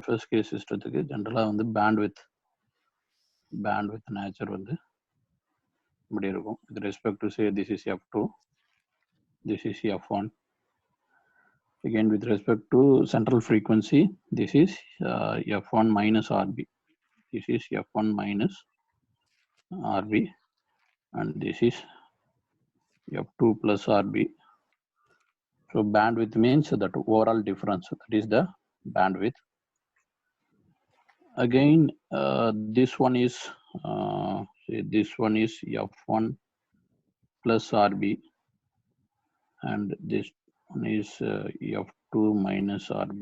FSK சிஸ்டத்துக்கு ஜென்ரலாக வந்து bandwidth nature வந்து இப்படி இருக்கும். With respect to say this is F2, this is F1. Again, with respect to central frequency, this is F1 minus RB. This is F1 minus RB, and this is F2 plus RB. So bandwidth means that overall difference, that is the bandwidth. Again, this one is F1 plus RB, and this one is F2 minus RB.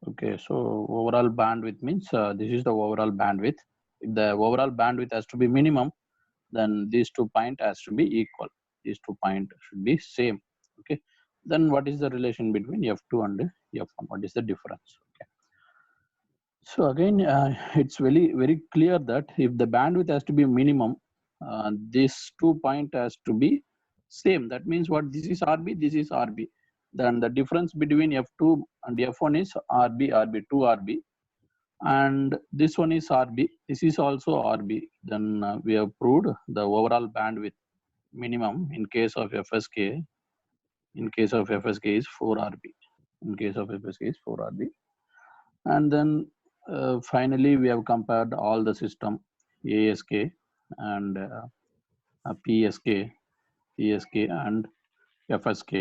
Okay, so overall bandwidth means this is the overall bandwidth. If the overall bandwidth has to be minimum, then these 2 points has to be equal. These 2 points should be same. Okay, then what is the relation between F2 and F1? What is the difference? Okay, so again, it's very clear that if the bandwidth has to be minimum, these 2 points has to be same. That means what? This is RB, this is RB. Then the difference between F2 and F1 is RB, 2RB, and this one is RB, this is also RB. Then we have proved the overall bandwidth minimum in case of FSK. In case of FSK is 4RB. In case of FSK is 4RB. And then finally we have compared all the system ASK and PSK and FSK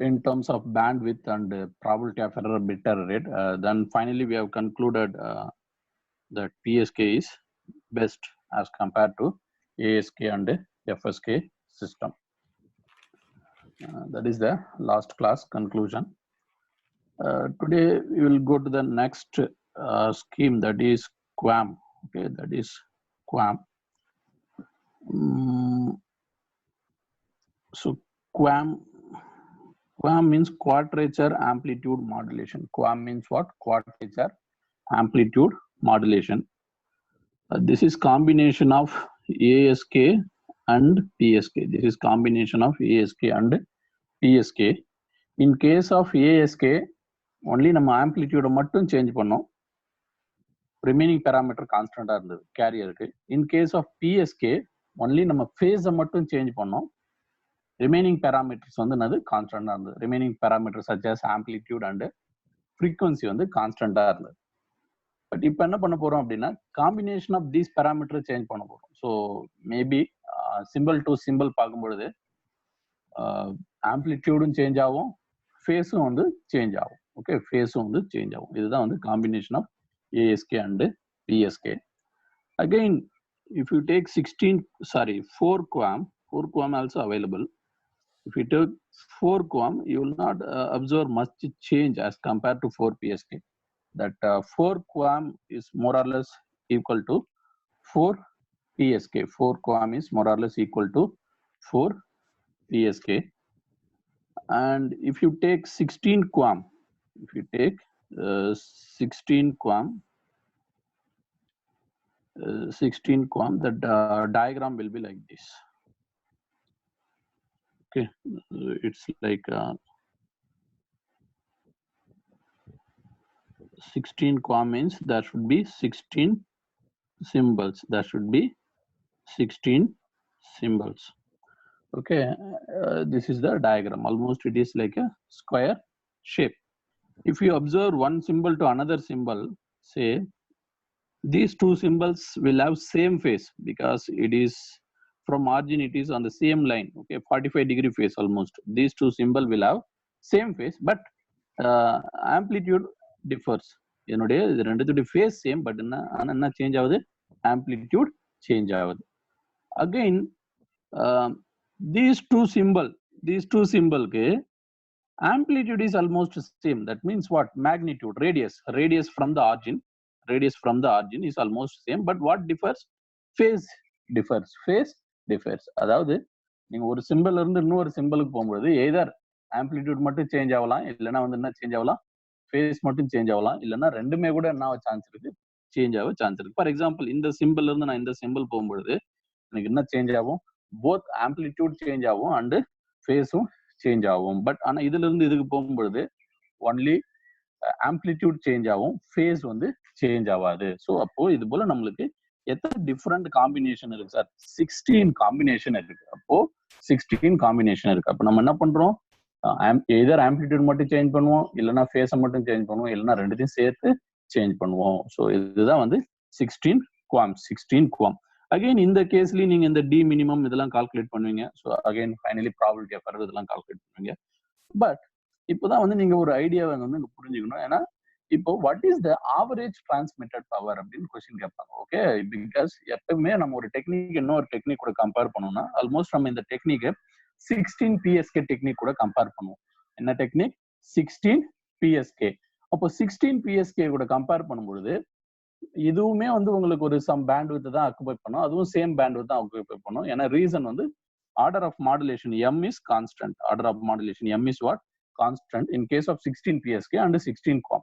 in terms of bandwidth and probability of error, bit error rate. Then finally we have concluded that PSK is best as compared to ASK and FSK system. That is the last class conclusion. Today we will go to the next scheme, that is QAM. Okay, that is QAM. So QAM means quadrature amplitude modulation. QAM means what? Quadrature amplitude modulation. This is combination of ASK and PSK. This is combination of ASK and PSK. In case of ASK, only நம்ம amplitude மட்டும் change பண்ணோம், remaining parameter constant இருந்தது கேரியருக்கு. In case of PSK, only நம்ம phase மட்டும் change பண்ணோம், remaining parameters வந்து என்னது கான்ஸ்டன்டா இருந்தது. remaining parameters such as amplitude and frequency வந்து கான்ஸ்டன்டா இருந்தது. பட் இப்போ என்ன பண்ண போறோம் அப்படின்னா, combination of these parameter change பண்ண போறோம். So maybe symbol to symbol பார்க்கும்பொழுது ஆம்ப்ளிடியூடும் சேஞ்ச் ஆகும், ஃபேஸும் வந்து சேஞ்ச் ஆகும். ஓகே, ஃபேஸும் வந்து சேஞ்ச் ஆகும். இதுதான் வந்து combination of ASK and PSK. Again if you take 4 QAM also available. If you take 4 QAM, you will not observe much change as compared to 4 PSK. That 4 QAM is more or less equal to 4 PSK. 4 QAM is more or less equal to 4 PSK. And if you take 16 QAM, the diagram will be like this. Okay, it's like 16 QAM means there should be 16 symbols. Okay, this is the diagram. Almost it is like a square shape. If you observe one symbol to another symbol, say these 2 symbols will have same phase because it is from origin, it is on the same line. Okay, 45-degree phase almost. These 2 symbols will have same phase, but amplitude differs. என்னுடைய இது ரெண்டுத்துடைய phase same, but என்ன change ஆகுது? Amplitude change ஆகுது. Again, these two symbol க்கு amplitude is almost same. That means what? Magnitude, radius from the origin is almost same, but what differs? Phase differs. அதாவது நீங்க ஒரு simple இருந்து இன்னொரு சிம்பிளுக்கு போகும்போது எய்தர் ஆம்ப்ளிடியூட் மட்டும் சேஞ்ச் ஆகலாம், இல்லைன்னா வந்து என்ன சேஞ்ச் ஆகலாம், ஃபேஸ் மட்டும் சேஞ்ச் ஆகலாம், இல்லைன்னா ரெண்டுமே கூட என்ன சான்ஸ் இருக்கு, சேஞ்ச் ஆக சான்ஸ் இருக்கு. ஃபார் எக்ஸாம்பிள் இந்த சிம்பிள் இருந்து நான் இந்த சிம்பிள் போகும்பொழுது எனக்கு என்ன சேஞ்ச் ஆகும்? போத் ஆம்ப்ளிடியூட் சேஞ்ச் ஆகும் அண்ட் ஃபேஸும் சேஞ்ச் ஆகும். பட் ஆனா இதுல இருந்து இதுக்கு போகும்பொழுது ஒன்லி ஆம்ப்ளிடியூட் சேஞ்ச் ஆகும், ஃபேஸ் வந்து சேஞ்ச் ஆகாது. ஸோ அப்போ இது போல நம்மளுக்கு எத்தனை டிஃப்ரெண்ட் காம்பினேஷன் இருக்கு சார்? 16 காம்பினேஷன் இருக்கு. அப்போ 16 காம்பினேஷன் இருக்கு. அப்போ நம்ம என்ன பண்றோம்? எதர் ஆம்ப்ளிடியூட் மட்டும் சேஞ்ச் பண்ணுவோம், இல்லைன்னா ஃபேஸை மட்டும் சேஞ்ச் பண்ணுவோம், இல்லைன்னா ரெண்டுத்தையும் சேர்த்து சேஞ்ச் பண்ணுவோம். ஸோ இதுதான் வந்து 16 குவாம். அகைன் இந்த கேஸ்லயும் நீங்க இந்த டி மினிமம் இதெல்லாம் கால்குலேட் பண்ணுவீங்க. So again finally probability of error இதெல்லாம் கால்குலேட் பண்ணுவீங்க. பட் இப்போதான் வந்து நீங்க ஒரு ஐடியாவை வந்து புரிஞ்சுக்கணும். ஏன்னா இப்போ what is the average transmitted power அப்படின்னு கொஸ்டின் கேட்பாங்க. ஓகே, பிகாஸ் எப்பவுமே நம்ம ஒரு டெக்னிக் இன்னொரு டெக்னிக் கூட கம்பேர் பண்ணோம்னா ஆல்மோஸ்ட் நம்ம இந்த டெக்னிக்கை 16 பிஎஸ்கே டெக்னிக் கூட கம்பேர் பண்ணுவோம். என்ன டெக்னிக்? 16 பிஎஸ்கே. அப்போ 16 பிஎஸ்கே கூட கம்பேர் பண்ணும்பொழுது இதுவுமே வந்து உங்களுக்கு ஒரு சம் பேண்ட்வித் தான் ஆக்குபை பண்ணும், அதுவும் சேம் பேண்ட்வித் தான் ஆக்குபை பண்ணும். ஏன்னா ரீசன் வந்து order of modulation M is constant. Order of modulation M is what? Constant in case of 16 PSK and 16 QAM.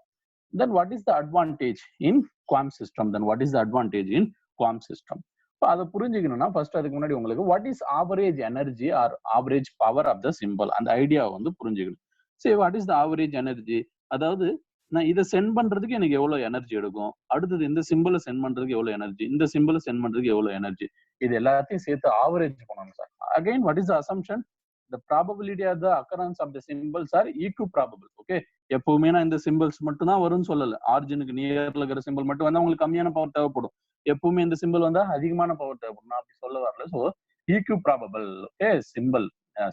Then what is the advantage in QAM system? Then what is the advantage in QAM system? இப்போ அதை புரிஞ்சுக்கணும்னா first அதுக்கு முன்னாடி உங்களுக்கு what is average energy or average power of the symbol, அந்த ஐடியாவை வந்து புரிஞ்சுக்கணும். சரி, what is the average energy? அதாவது நான் இதை சென்ட் பண்றதுக்கு எனக்கு எவ்வளவு எனர்ஜி எடுக்கும், அடுத்தது இந்த சிம்பிளை சென்ட் பண்றதுக்கு எவ்வளவு எனர்ஜி, இந்த சிம்பிளை சென்ட் பண்றதுக்கு எவ்வளவு எனர்ஜி, இது எல்லாத்தையும் சேர்த்து ஆவரேஜ் பண்ணணும் sir. Again what is the assumption? The probability of the occurrence of the symbols are equiprobable. Okay, எப்பவுமே நான் இந்த சிம்பிள்ஸ் மட்டும் தான் வரும்னு சொல்லல. ஆரிஜினுக்கு நியர்ல இருக்கிற சிம்பிள் மட்டும் வந்தா உங்களுக்கு கம்மியான பவர் தேவைப்படும், எப்பவுமே இந்த சிம்பிள் வந்தா அதிகமான பவர் தேவைப்படும். நான் அப்படி சொல்ல வரல. So equiprobable. Okay,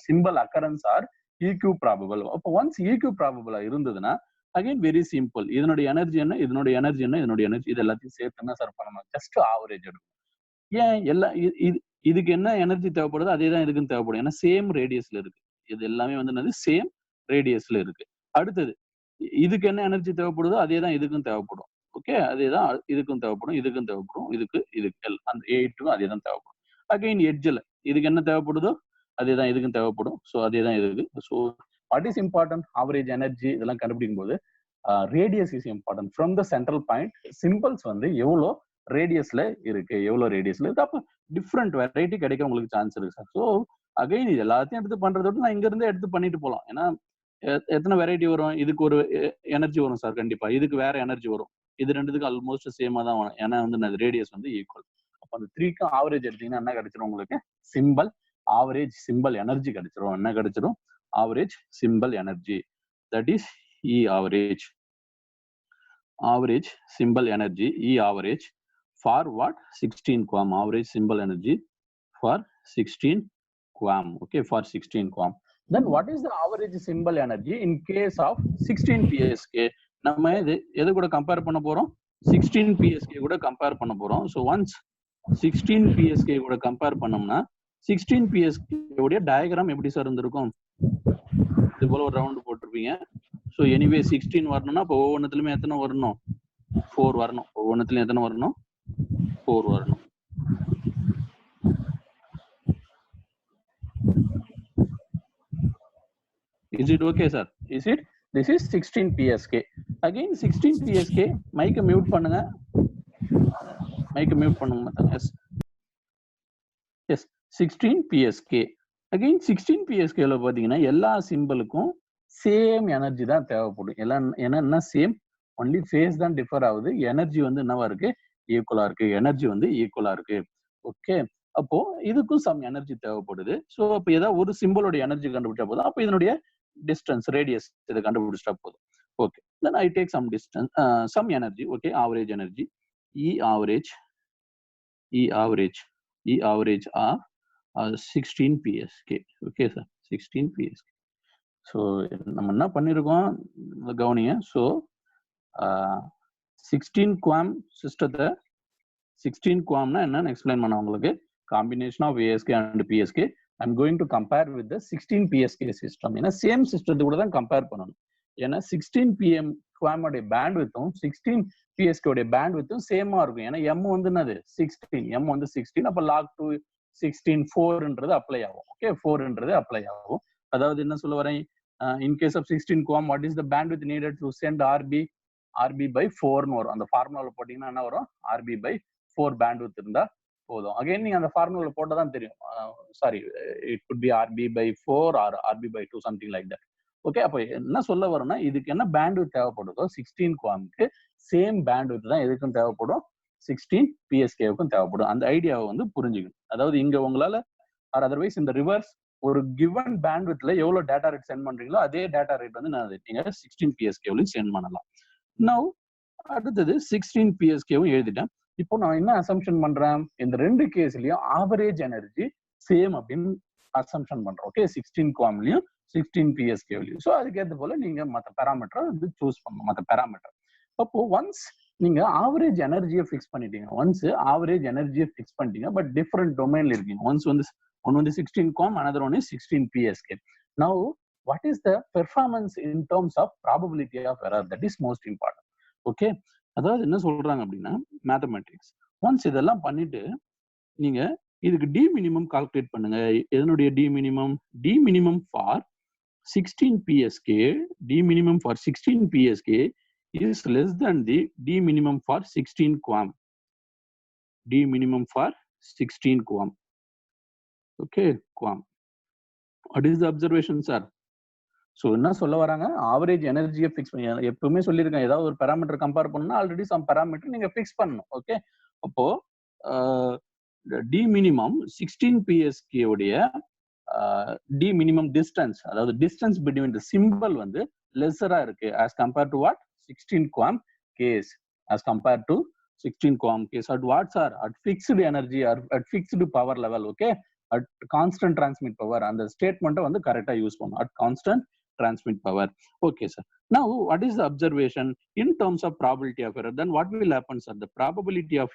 symbol occurrence are equiprobable. அப்போ ஒன்ஸ் equiprobable இருந்ததுன்னா அகைன் வெரி சிம்பிள், இதனுடைய எனர்ஜி என்ன, இதனுடைய எனர்ஜி என்ன, இதனுடைய எனர்ஜி, இது எல்லாத்தையும் சேர்த்து என்ன சார் பண்ணணும்? ஜஸ்ட் ஆவரேஜ் எடுக்கும். ஏன் எல்லாம் இதுக்கு என்ன எனர்ஜி தேவைப்படுதோ அதே தான் இதுக்கும் தேவைப்படும். ஏன்னா சேம் ரேடியஸ்ல இருக்கு. இது எல்லாமே வந்து என்னது? சேம் ரேடியஸ்ல இருக்கு. அடுத்தது இதுக்கு என்ன எனர்ஜி தேவைப்படுதோ அதே தான் இதுக்கும் தேவைப்படும். ஓகே, அதே தான் இதுக்கும் தேவைப்படும், இதுக்கும் தேவைப்படும், இதுக்கு அந்த எயிட்டுக்கும் அதே தான் தேவைப்படும். அகைன் எட்ஜில் இதுக்கு என்ன தேவைப்படுதோ அதே தான் இதுக்கும் தேவைப்படும். ஸோ அதே தான் இதுக்கு. So what is important? Average energy இதெல்லாம் கண்டுபிடிக்கும் போது radius is important. From the central point symbols வந்து எவ்வளோ ரேடியஸ்ல இருக்கு, எவ்வளவு ரேடியஸ்ல இருக்கு, அப்போ டிஃப்ரெண்ட் வெரைட்டி கிடைக்க உங்களுக்கு சான்ஸ் இருக்கு சார். ஸோ அகைன் இது எல்லாத்தையும் எடுத்து பண்றத விட நான் இங்க இருந்தே எடுத்து பண்ணிட்டு போகலாம். ஏன்னா எத்தனை வெரைட்டி வரும்? இதுக்கு ஒரு எனர்ஜி வரும் சார் கண்டிப்பா, இதுக்கு வேற எனர்ஜி வரும், இது ரெண்டுத்துக்கும் ஆல்மோஸ்ட் சேமா தான் வரும். ஏன்னா வந்து ரேடியஸ் வந்து ஈக்குவல். அப்போ அந்த 3க்கும் ஆவரேஜ் எடுத்தீங்கன்னா என்ன கிடைச்சிடும் உங்களுக்கு? சிம்பிள் ஆவரேஜ் சிம்பிள் எனர்ஜி கிடைச்சிரும். என்ன கிடைச்சிடும்? Average simple energy. That is E average. Average simple energy E average for what? 16 QAM. Average symbol energy for 16 QAM. Okay, for 16 QAM. Then what is the average symbol energy in case of 16 PSK? நம்ம எது கூட compare பண்ண போறோம்? 16 PSK கூட compare பண்ண போறோம். So once 16 PSK கூட compare பண்ணோம்னா 16 PSK உடைய டயக்ராம் எப்படி சார் இருந்திருக்கும்? இது போல ஒரு ரவுண்ட் போட்டிருப்பீங்க. ஸோ எனிவே 16 வரணும்னா இப்போ ஒவ்வொன்றுத்துலையுமே எத்தனை வரணும்? 4 வரணும். ஒவ்வொன்றுத்துலையும் எத்தனை வரணும்? 4 வரணும். Is it okay sir? Is it? This is 16 PSK. Again 16 PSK. மைக்க மியூட் பண்ணுங்க. மைக்க மியூட் பண்ணுங்க Matanga. Yes. Yes, 16 PSK. Again 16 PSK ல பாத்தீங்கன்னா எல்லா சிம்பிளுக்கும் சேம் எனர்ஜி தான் தேவைப்படும். எல்லாம் என்ன சேம், ஒன்லி ஃபேஸ் தான் டிஃபர் ஆகுது. எனர்ஜி வந்து என்னவா இருக்கு? ஈக்குவலா இருக்கு. எனர்ஜி வந்து ஈக்குவலா இருக்கு. ஓகே, அப்போ இதுக்கும் சம் எனர்ஜி தேவைப்படுது. ஸோ அப்போ ஏதாவது ஒரு சிம்பிளோட எனர்ஜி கண்டுபிடிச்சா போதும். அப்போ இதனுடைய டிஸ்டன்ஸ் ரேடியஸ் இதை கண்டுபிடிச்சா போதும். Okay, then I take some distance, some energy. Okay, average energy E average or 16 PSK. Okay sir, 16 PSK. So நம்ம என்ன பண்ணியிருக்கோம் கவனிங்க. ஸோ 16 QAM சிஸ்டத்தை 16 QAMனா என்னன்னு எக்ஸ்பிளைன் பண்ண உங்களுக்கு. Combination of ASK and PSK. I'm going to compare with the 16 PSK system. ஏன்னா same சிஸ்டத்தை கூட தான் கம்பேர் பண்ணணும். ஏன்னா 16 QAM உடைய பேண்ட் வித்தும் 16 PSK உடைய பேண்ட் வித்தும் சேமா இருக்கும். ஏன்னா M வந்து என்னது? 16. M வந்து 16. அப்போ log 2 16 4ன்றது அப்ளை ஆகும். ஓகே, 4ன்றது அப்ளை ஆகும். அதாவது என்ன சொல்ல வரேன்? In case of 16 QAM what is the bandwidth needed to send RB by 4ன்னு வரும். அந்த ஃபார்முலால போட்டீங்கன்னா என்ன வரும்? RB by 4 பேண்ட்வித் இருந்தா போதும். அகைன் நீங்க அந்த ஃபார்முலால போட்டா தான் தெரியும். Sorry, it could be RB by 4 or RB by 2, something like that. Okay, அப்ப என்ன சொல்ல வரேன்னா இதுக்கு என்ன பேண்ட்வித் தேவைப்படுதோ 16 குவாம்க்கு சேம் பேண்ட்வித் தான் எதுக்கும் தேவைப்படும், 16 PSKவுக்கும் தேவைப்படும். அந்த ஐடியாவை வந்து புரிஞ்சுக்கணும். அதாவது இங்க உங்களால ஆர் அதர்வைஸ் இந்த ரிவர்ஸ் ஒரு கிவன் பேண்ட்வித்ல எவ்வளவு டேட்டா ரேட் சென்ட் பண்றீங்களோ அதே டேட்டா ரேட் வந்து நான் நீங்க 16 PSKவிலும் சென்ட் பண்ணலாம். நவ் அடுத்தது 16 PSKவும் எழுதிட்டேன். இப்போ நான் என்ன அசம்ஷன் பண்றேன், இந்த ரெண்டு கேஸ்லயும் ஆவரேஜ் எனர்ஜி சேம் அப்படின்னு அசம்ஷன் பண்றோம். ஓகே, 16 குவாம்லயும் 16 PSKவிலையும். ஸோ அதுக்கேற்ற போல நீங்க மற்ற பேராமீட்டரை வந்து சூஸ் பண்ணணும், மற்ற பேராமீட்டர். அப்போ ஒன்ஸ் நீங்க ஆவரேஜ் எனர்ஜியை ஃபிக்ஸ் பண்ணிட்டீங்க, பட் டிஃப்ரெண்ட் டொமைன்ல இருக்கீங்க. ஒன்ஸ் வந்து one is 16 QAM, another one is 16 PSK. Now, what is the performance in terms of probability of error? That is most important. Okay, அதாவது என்ன சொல்றாங்க அப்படின்னா மேத்தமெட்டிக்ஸ் ஒன்ஸ் இதெல்லாம் பண்ணிட்டு நீங்க இதுக்கு டி மினிமம் கால்குலேட் பண்ணுங்க. எதனுடைய d minimum for 16 PSK, d minimum for 16 PSK is less than the d minimum for 16 QAM. d minimum for 16 QAM. Okay, QAM. What is the observation, sir? So என்ன சொல்ல வராங்க, average எனர்ஜியை fix பண்ணி எப்பவுமே சொல்லியிருக்கேன், ஏதாவது ஒரு பேராமீட்டர் கம்பேர் பண்ணணும்னா ஆல்ரெடி சம் பேராமீட்டர் நீங்க ஃபிக்ஸ் பண்ணணும். ஓகே, அப்போ டி மினிமம் 16 PSK உடைய டி மினிமம் டிஸ்டன்ஸ், அதாவது டிஸ்டன்ஸ் பிட்வீன் தி சிம்பிள் வந்து லெஸரா இருக்கு as compared to what 16 QAM case, as compared to 16 QAM case at what, sir? At fixed energy or at fixed power level. Okay, at constant transmit power. And the statement வந்து கரெக்டா use பண்ணும், at constant transmit power. Okay, sir. Now what is the observation in terms of probability of error? Then what will happen, sir? The probability of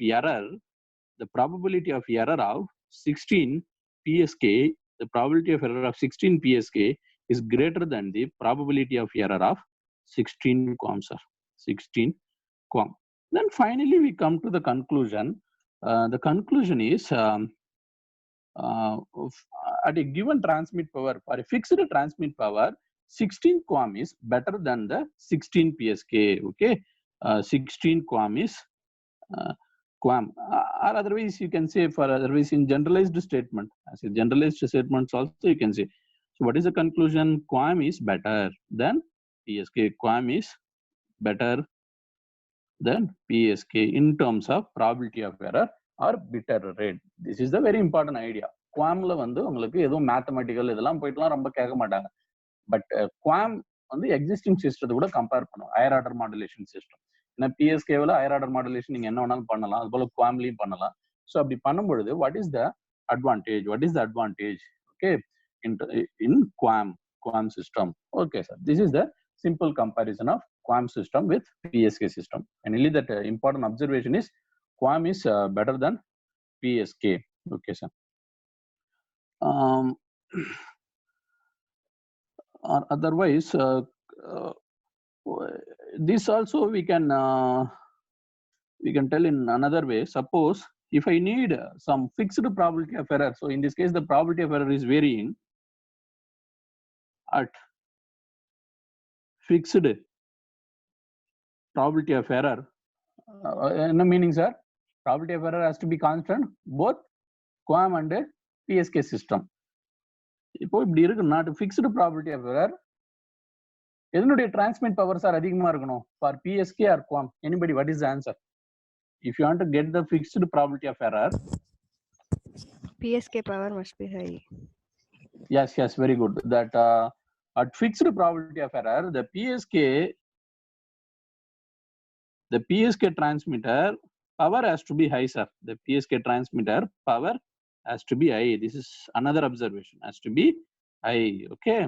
error of 16 PSK, the probability of error of 16 PSK is greater than the probability of error of 16 QAM, sir. 16 QAM. Then finally we come to the conclusion. The conclusion is at a given transmit power, for a fixed transmit power, 16 QAM is better than the 16 PSK. Okay, 16 QAM is QAM, or otherwise you can say, for otherwise in generalized statement, as a generalized statements also you can say. So what is the conclusion? QAM is better than PSK. QAM is better than PSK in terms of probability of error or bit error rate. This is the very important idea. QAMல வந்து உங்களுக்கு எதுவும் mathematical இதெல்லாம் போயிட்டுலாம் ரொம்ப கேட்க மாட்டாங்க. But QAM வந்து existing சிஸ்டத்தை கூட கம்பேர் பண்ணும், ஹையர் ஆர்டர் மாடுலேஷன் சிஸ்டம். ஏன்னா பிஎஸ்கேவில் ஹையர் ஆர்டர் மாடுலேஷன் நீங்க என்ன வேணாலும் பண்ணலாம், அது போல QAMலையும் பண்ணலாம். ஸோ அப்படி பண்ணும்பொழுது what is the advantage? Okay, in QAM system. Okay, sir. This is the simple comparison of QAM system with PSK system. And really that important observation is QAM is better than PSK. Okay, sir. Otherwise, this also we can tell in another way. Suppose if I need some fixed probability of error, so in this case the probability of error is varying at fixed probability of error. No meaning, sir, probability of error has to be constant both QAM and PSK system. இப்போ இப்படி இருக்குன்னா fixed probability of error எதனுடைய transmit power sir அதிகமா இருக்கணும், for PSK or QAM? Anybody, what is the answer? If you want to get the fixed probability of error, PSK power must be high. Yes, very good. That at fixed probability of error, the PSK transmitter power has to be high, sir. The PSK transmitter power has to be high. This is another observation, has to be high. Okay.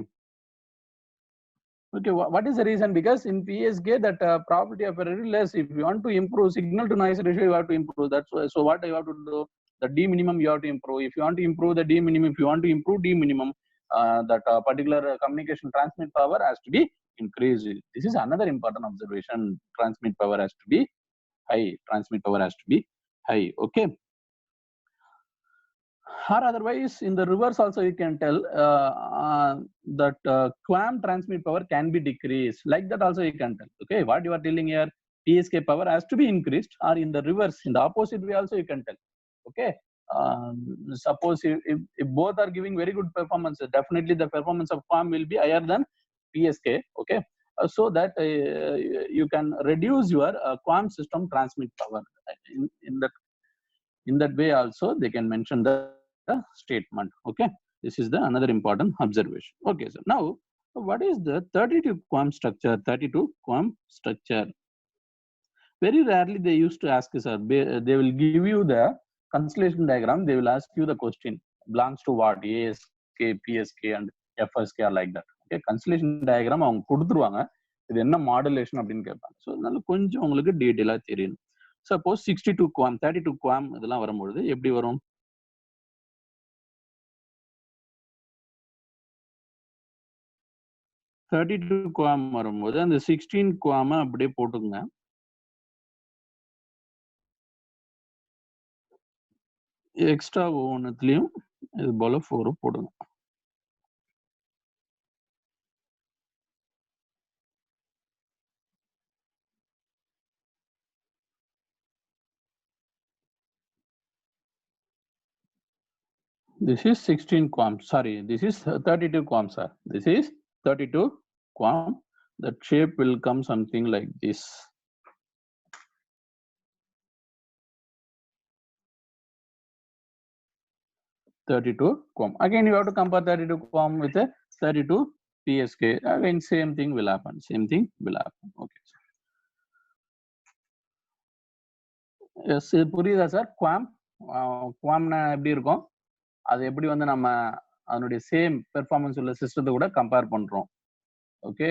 What is the reason? Because in PSK that probability of error is less. If you want to improve signal to noise ratio, you have to improve. That's why. So what you have to do? The D minimum you have to improve. If you want to improve the D minimum, if you want to improve D minimum, that particular communication transmit power has to be increased. This is another important observation. Transmit power has to be high. Okay. Or otherwise, in the reverse also you can tell that QAM transmit power can be decreased. Like that also you can tell. Okay, what you are telling here, PSK power has to be increased, or in the reverse, in the opposite way also you can tell. Okay, suppose if both are giving very good performance, definitely the performance of QAM will be higher than PSK, okay, so that you can reduce your QAM system transmit power. In that way also they can mention the statement. Okay, this is the another important observation. Okay, so now what is the 32 QAM structure? 32 QAM structure. Very rarely they used to ask, sir. They will give you the constellation diagram. They will ask you the question belongs to what, ASK, PSK, and FSK are like that. Okay, constellation diagram அவங்க கொடுத்துருவாங்க. இது என்ன modulation அப்படின்னு கேட்பாங்க. So அதனால கொஞ்சம் உங்களுக்கு டீட்டெயிலாக தெரியணும். சப்போஸ் 62 QAM 32 QAM இதெல்லாம் வரும்பொழுது எப்படி வரும்? QAM வரும்போது அந்த 16 QAM அப்படியே போட்டுங்க. எக்ஸ்ட்ரா ஒவ்வொன்றுத்துலையும் இது போல 4 போடுங்க. This is 16 QAM. Sorry, this is 32 QAM, sir. This is 32 QAM. The shape will come something like this. QAM. Again, you have to compare 32 QAM with a 32 PSK. Again, same thing will happen. Same thing will happen. Okay. Yes, புரியுதா sir? QAM QAMனா எப்படி இருக்கும்? அது எப்படி வந்து நம்ம அதனுடைய same performance உள்ள சிஸ்டத்தை கூட கம்பேர் பண்றோம். Okay,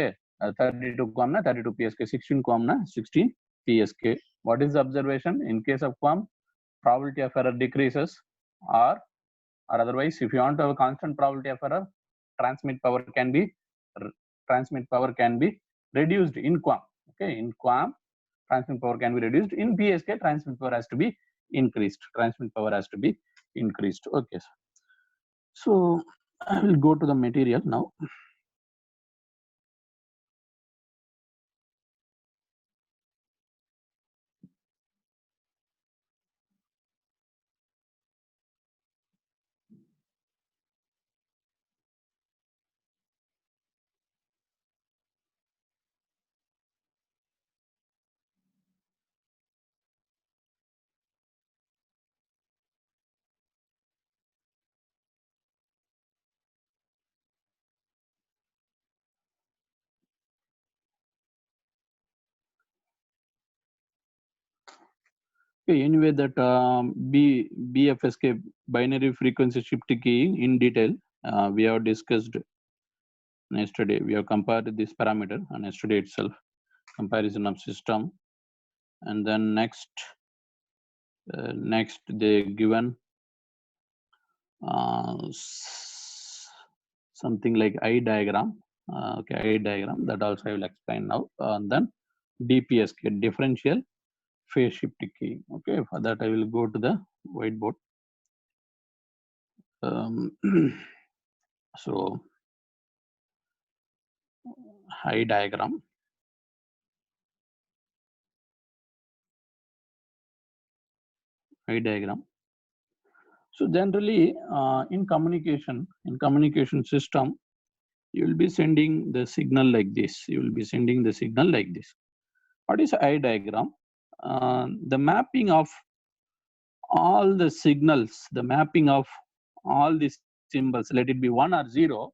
32 QAMனா 32 PSK, 16 QAMனா 16 PSK. What is the observation? In case of QAM, probability of error decreases, or otherwise, if you want to have a constant probability of error, transmit power can be reduced in QAM. Okay, in QAM, transmit power can be reduced. In PSK, transmit power has to be increased. Transmit power has to be increased. Okay, so I will go to the material now. Okay, anyway, that BFSK, binary frequency shift keying, in detail we have discussed yesterday. We have compared this parameter on yesterday itself, comparison of system, and then next they given something like eye diagram. Okay, eye diagram, that also I will explain now. And then DPSK, differential phase shift key. Okay, for that I will go to the whiteboard. So eye diagram. So generally in communication system, you will be sending the signal like this. What is eye diagram? The mapping of all the signals, the mapping of all these symbols, let it be 1 or 0,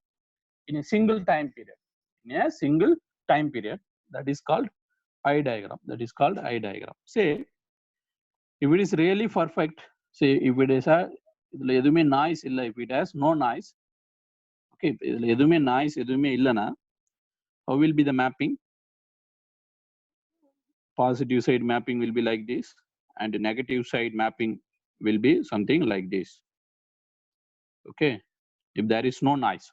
in a single time period. That is called eye diagram. Say, if it is really perfect, say if it is a noise, if it has no noise, okay, noise how will be the mapping? Positive side mapping will be like this, and the negative side mapping will be something like this. Okay, if there is no noise,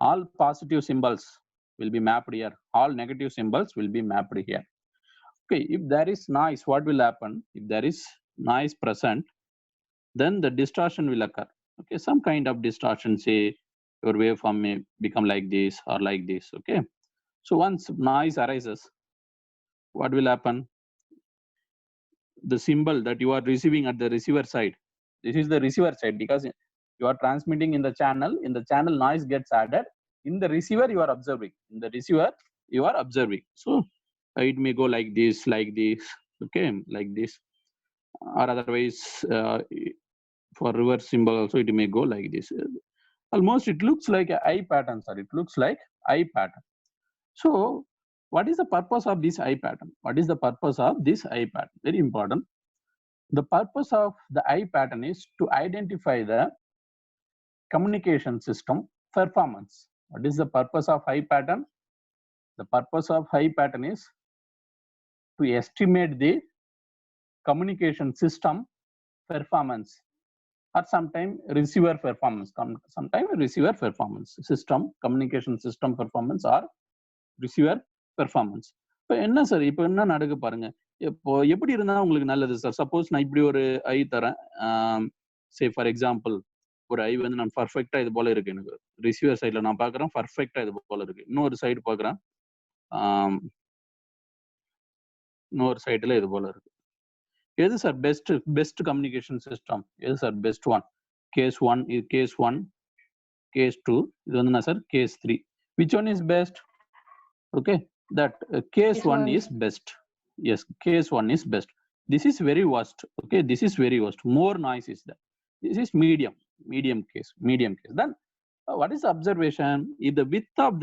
all positive symbols will be mapped here, all negative symbols will be mapped here. Okay, if there is noise, what will happen? If there is noise present, then the distortion will occur. Okay, some kind of distortion, say your waveform may become like this or like this. Okay, so once noise arises, what will happen? The symbol that you are receiving at the receiver side, this is the receiver side, because you are transmitting in the channel noise gets added, In the receiver you are observing. In the receiver you are observing. So it may go like this, okay, like this, or otherwise for reverse symbol also it may go like this. Almost it looks like an eye pattern, sir. It looks like eye pattern. So what is the purpose of this eye pattern? What is the purpose of this eye pattern? Very important. The purpose of the eye pattern is to identify the communication system performance. What is the purpose of eye pattern? The purpose of eye pattern is to estimate the communication system performance, or sometime receiver performance, system communication system performance or receiver performance. இப்போ என்ன sir, இப்போ என்ன நடக்கு பாருங்க. இப்போ எப்படி இருந்தா உங்களுக்கு நல்லது சார்? சப்போஸ் நான் இப்படி ஒரு ஐ தரேன், சே ஃபார் எக்ஸாம்பிள் ஒரு ஐ வந்து நான் பர்ஃபெக்டா இது போல இருக்கு, எனக்கு ரிசீவர் சைட்ல நான் பாக்குறேன் பர்ஃபெக்டா இது போல இருக்கு. இன்னொரு சைடு பாக்குறேன், இன்னொரு சைடுல இது போல இருக்கு. எது சார் பெஸ்ட் கம்யூனிகேஷன் சிஸ்டம்? எது சார் பெஸ்ட் ஒன்? கேஸ் 1 இது கேஸ் 1, கேஸ் 2 இது வந்து என்ன sir case 3. which one is best? Okay, that case 1 is best. Yes, case 1 is best. This is very worst. Okay, this is very worst. More noise is there. This is medium case. Then what is the observation? If the width of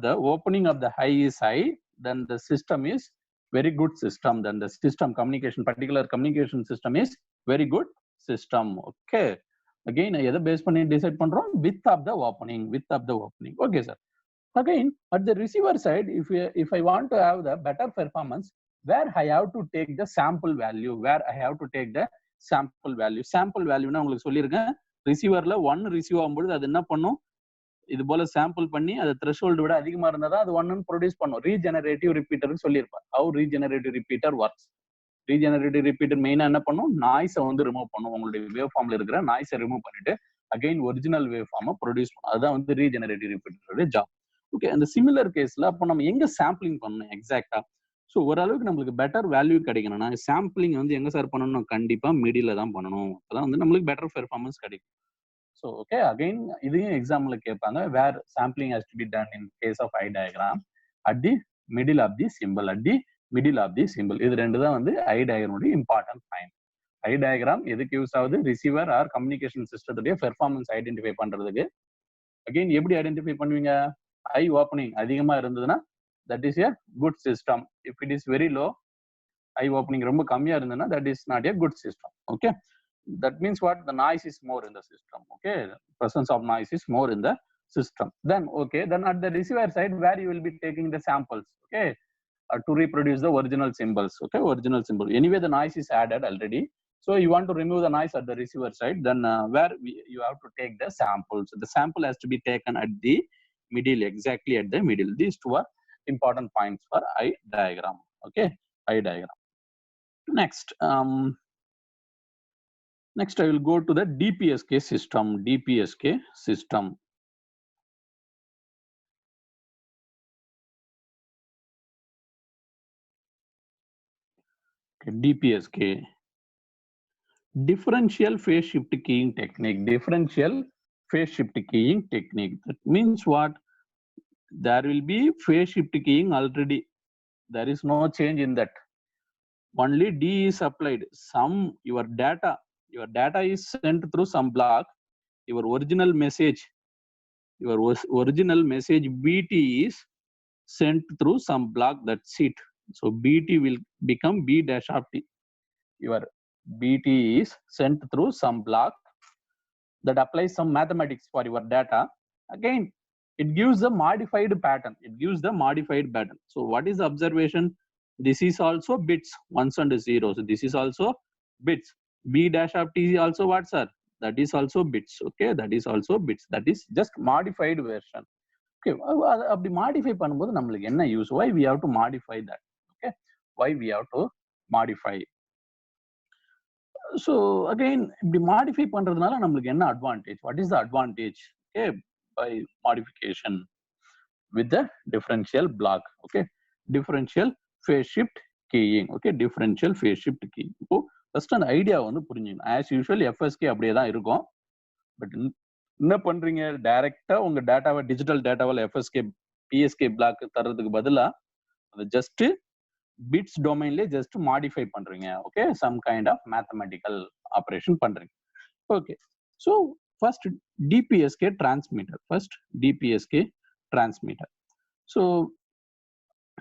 the opening of the eye is high, then the system is very good system. Then the system particular communication system is very good system. Okay, again எதை base பண்ணி decide பண்றோம்? width of the opening. Okay sir. Again at the receiver side, if I want to have the better performance, where I have to take the sample value, sample value நான் உங்களுக்கு சொல்லியிருக்கேன். ரிசீவர்ல 1 receive ஆகும்போது அது என்ன பண்ணும்? இது போல சாம்பிள் பண்ணி அது த்ரெஷோல்டு விட அதிகமா இருந்தா தான் அது 1 ப்ரொடியூஸ் பண்ணும். ரீஜெனரேட்டிவ் ரிப்பீட்டர்னு சொல்லியிருப்பேன். How regenerative repeater works? Regenerative repeater மெயினா என்ன பண்ணும்? நாய்ஸை வந்து ரிமூவ் பண்ணும். உங்களுடைய வேவ் ஃபார்ம்ல இருக்கிற நாய்ஸை ரிமூவ் பண்ணிட்டு அகைன் ஒரிஜினல் வேவ் ஃபார்மை ப்ரொடியூஸ் பண்ணும். அதுதான் வந்து ரீஜெனரேட்டிவ் ரிப்பீட்டரோட ஜாப். ஓகே, அந்த சிமிலர் கேஸ்ல அப்போ நம்ம எங்க சாம்பிளிங் பண்ணணும் எக்ஸாக்டா? ஸோ ஓரளவுக்கு நம்மளுக்கு பெட்டர் வேல்யூ கிடைக்கணும்னா சாம்பிளிங் வந்து எங்க சார் பண்ணணும்? கண்டிப்பா மிடில தான் பண்ணணும். அதான் வந்து நம்மளுக்கு பெட்டர் பெர்ஃபார்மன்ஸ் கிடைக்கும். So okay, again இதையும் எக்ஸாம்ல கேட்பாங்க. where sampling has to be done in case of eye diagram at the middle of the symbol. இது ரெண்டு தான் வந்து ஐ டயக்ராமோட இம்பார்ட்டன்ட் பாயிண்ட். ஐ டயக்ராம் எதுக்கு யூஸ் ஆகுது? ரிசீவர் ஆர் கம்யூனிகேஷன் சிஸ்டத்துடைய பெர்ஃபார்மன்ஸ் ஐடென்டிஃபை பண்றதுக்கு. அகைன் எப்படி ஐடென்டிஃபை பண்ணுவீங்க? ஐ ஓப்பனிங் அதிகமா இருந்ததுன்னா that is a good system. if it is very low, I opening ரொம்ப கம்மியா இருந்ததுன்னா that is not a good system. Okay, that means what? The noise is more in the system. Okay, presence of noise is more in the system. Then okay, then at the receiver side where you will be taking the samples, okay, to reproduce the original symbols. Okay, original symbol. Anyway the noise is added already, so you want to remove the noise at the receiver side, then you have to take the samples. The sample has to be taken at the middle, exactly at the middle. These two are important points for eye diagram. Okay, eye diagram. Next I will go to the DPSK system. Okay, DPSK, differential phase shift keying technique. That means what? There will be phase shift keying already. There is no change in that. Only D is applied. Your data is sent through some block. Your original message BT is sent through some block. That's it. So BT will become B dash of T. Your BT is sent through some block that applies some mathematics for your data. Again, it gives the modified pattern. So what is the observation? This is also bits, ones and zeros. This is also bits. B dash of T is also what, sir? That is also bits. Okay, that is also bits. That is just modified version. Okay, அப்படி modify பண்ணும்போது நம்மளுக்கு என்ன use? why we have to modify that? Okay, why we have to modify? So again, இப்படி modify பண்றதுனால நம்மளுக்கு என்ன advantage? What is the advantage? Okay, by modification with the differential block. Okay, differential phase shift keying. Okay, differential phase shift keying. இப்போ first அந்த idea வந்து புரிஞ்சுக்கணும். as usual FSK அப்படியே தான் இருக்கும். பட் என்ன பண்றீங்க, டைரக்டா உங்க டேட்டாவை டிஜிட்டல் டேட்டாவில் எஃப்எஸ்கே பிஎஸ்கே பிளாக் தர்றதுக்கு பதிலா அது ஜஸ்ட் பிட்ஸ் டொமைன்ல ஜஸ்ட் மாடிஃபை பண்றீங்க. Okay, some kind of mathematical operation பண்றீங்க. Okay, so first DPSK transmitter. First DPSK transmitter. So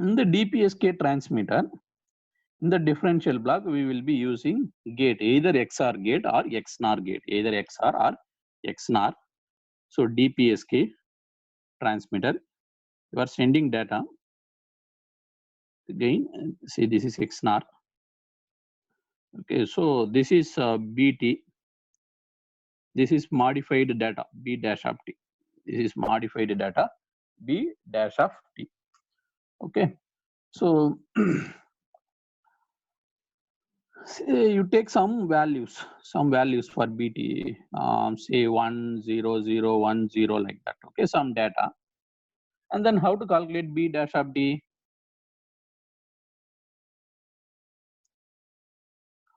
இந்த DPSK transmitter, in the differential block we will be using gate, either XOR gate or XNOR gate, either XOR or XNOR. So DPSK transmitter, you are sending data. Again, see this is XNOR. Okay, so this is BT. This is modified data, B dash of T. This is modified data, B dash of T. Okay, so say you take some values for BT, say 1 0 0 1 0 like that. Okay, some data, and then how to calculate B dash of D?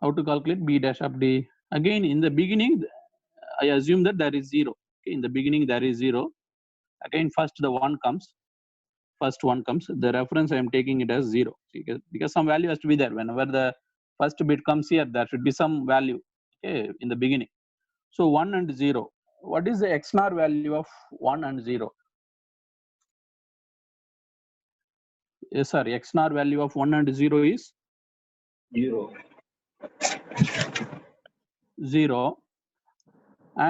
How to calculate B dash of D? Again, in the beginning, I assume that there is 0. Okay, in the beginning there is 0. Again, first the 1 comes. First 1 comes. The reference I am taking it as 0 because some value has to be there. Whenever the first bit comes here, there should be some value. Okay, in the beginning. So 1 and 0. What is the XNOR value of 1 and 0? Yes, sir. XNOR value of 1 and 0 is 0.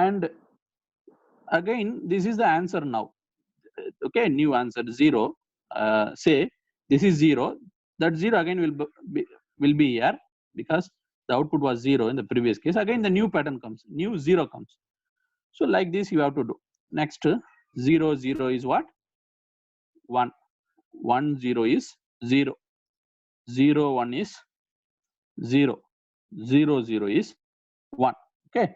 And again, this is the answer now. Okay, new answer 0. Say this is 0. That 0 again will be here because the output was 0 in the previous case. Again, the new pattern comes. New 0 comes. So like this you have to do. Next 0 0 is what? 1. 1 0 is 0. 0 1 is 0. 0 0 is 1. Okay,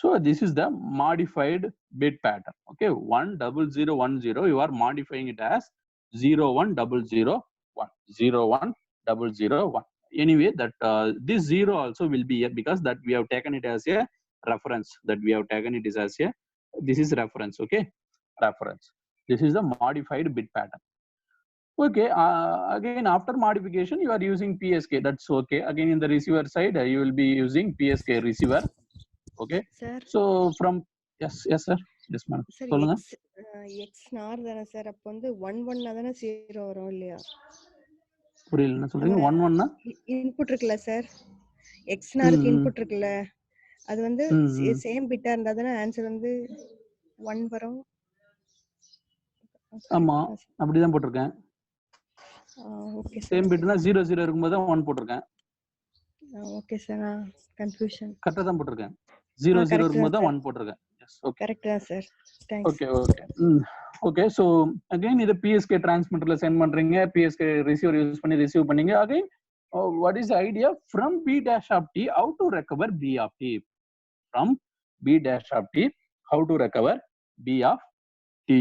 so this is the modified bit pattern. Okay, 1 0 0 1 0, you are modifying it as 0 1 0 0 1, 0 1 0 0 1. Anyway, that this 0 also will be here because that we have taken it as a reference. That we have taken it as a, this is reference. Okay, reference. This is the modified bit pattern. Okay, again after modification you are using PSK. That's okay. Again in the receiver side you will be using PSK receiver. Okay, Sir, so from yes sir, yes madam, sir, சொல்லுங்க. XNOR தானே sir? அப்போ வந்து 1 1 தானே 0 வரும் இல்லையா? புரியல என்ன சொல்றீங்க? 1 1 னா இன்புட் இருக்குல்ல சார், XNORக்கு இன்புட் இருக்குல்ல, அது வந்து சேம் பிட்டா இருந்தா தானே ஆன்சர் வந்து 1 வரும். ஆமா, அப்படிதான் போட்டிருக்கேன். Okay sir. சேம் பிட்னா 0 0 இருக்கும்போது 1 போட்டிருக்கேன். Okay sir, confusion. கரெக்டா தான் போட்டிருக்கேன். 0 0 இருக்கும்போது 1 போட்டிருக்கேன். எஸ், ஓகே, கரெக்ட் தான் sir. Thanks. Okay okay okay. So again இது பிஎஸ்கே டிரான்ஸ்மிட்டர்ல சென்ட் பண்றீங்க, பிஎஸ்கே ரிசீவர் யூஸ் பண்ணி ரிசீவ் பண்ணீங்க. Again what is the idea? From B dash of T, how to recover B of T? From B dash of T, how to recover B of T?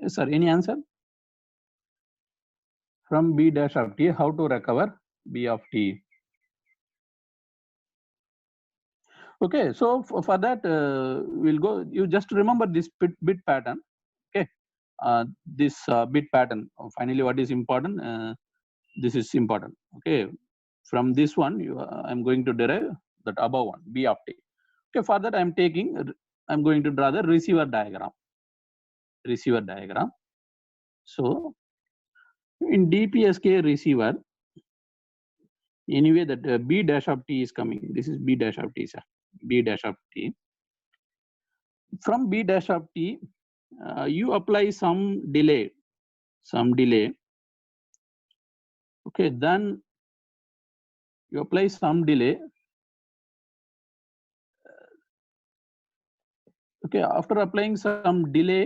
Yes sir, any answer? From B dash of T, how to recover B of T? Okay, so for that we'll go, you just remember this bit pattern. Okay, this bit pattern, finally what is important, this is important. Okay, from this one I'm going to derive that above one, B of T. Okay, for that I'm going to draw the receiver diagram. So in DPSK receiver, anyway that B dash of T is coming. This is B dash of T, sir. B dash of T. From B dash of T, you apply some delay. Okay, then you apply some delay. Okay, after applying some delay,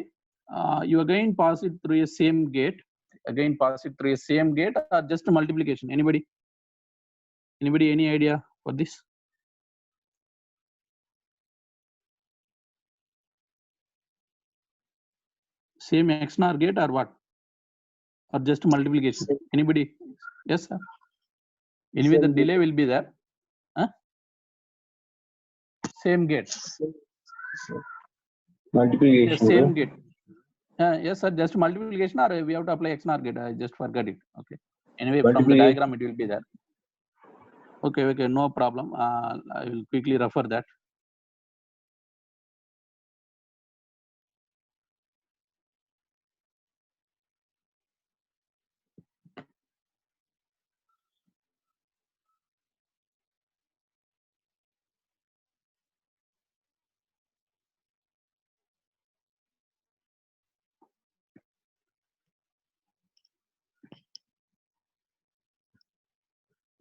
you again pass it through a same gate. Or just multiplication. Anybody? Any idea for this? Same XNOR gate or what? Or just multiplication? Anybody? Yes sir. Anyway, the delay will be there. Huh? Same gate. Multiplication. Yes, same gate. Yes, sir. Just multiplication, or we have to apply XNOR gate. I just forgot it. Okay. Anyway, from the diagram it will be there. Okay. Okay. No problem. I will quickly refer that.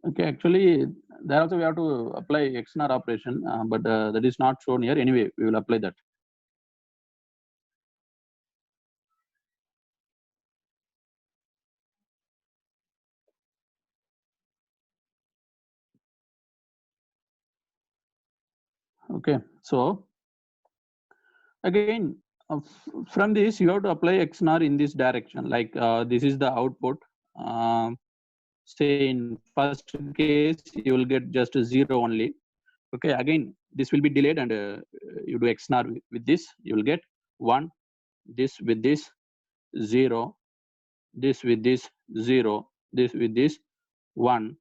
Okay, actually, there also we have to apply XNOR operation, but that is not shown here. Anyway, we will apply that. Okay, so again, from this you have to apply XNOR in this direction. Like this is the output. Say in first case you will get just a 0 only. Okay, again this will be delayed, and you do XNOR with this. You will get 1. This with this 0. This with this 0. This with this 1.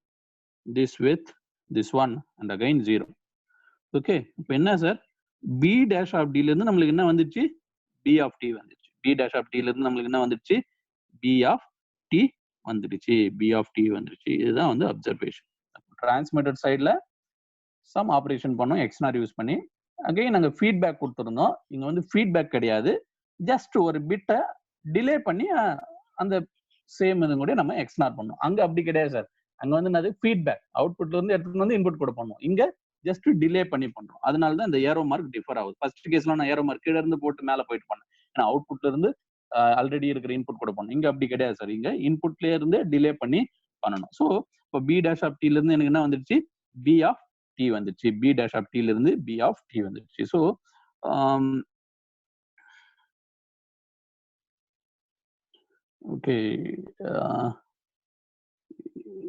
This with this 1, and again 0. Okay, இப்போ என்ன sir b dash of d ல இருந்து நமக்கு என்ன வந்துச்சு b of t வந்துச்சு. b dash of t ல இருந்து நமக்கு என்ன வந்துச்சு b of t வந்துடுச்சு. b of t வந்துடுச்சு. இதுதான் வந்து அப்சர்வேஷன். டிரான்ஸ்மிட்டர் சைடுல சம் ஆபரேஷன் பண்ணோம் XNOR யூஸ் பண்ணி. அகைன் நாங்க ஃபீட்பேக் கொடுத்துருந்தோம். இங்க வந்து ஃபீட்பேக் கிடையாது, ஜஸ்ட் ஒரு பிட்டை டிலே பண்ணி அந்த சேம் இது கூட நம்ம XNOR பண்ணோம். அங்க அப்படி கிடையாது சார். அங்க வந்து என்னது ஃபீட்பேக், அவுட்புட்ல இருந்து எடுத்துட்டு வந்து இன்புட் கூட பண்ணுவோம். இங்க ஜஸ்ட் டிலே பண்ணி பண்றோம். அதனால தான் இந்த ஏரோ மார்க் டிஃபர் ஆகுது. ஃபர்ஸ்ட் கேஸ்ல நான் ஏரோ மார்க் கீழ இருந்து போட்டு மேல போயிட்டு பண்ணேன். ஏன்னா அவுட்புட்ல இருந்து ஆல்ரெடி இருக்கிற இன்புட் கூட பண்ணணும். இங்க அப்படி கிடையாது சார். இங்க இன்புட்ல இருந்து டிலே பண்ணி பண்ணணும். ஸோ இப்போ b dash of t ல இருந்து எனக்கு என்ன வந்துருச்சு b of t வந்துருச்சு. b dash of t ல இருந்து b of t வந்துருச்சு. So okay,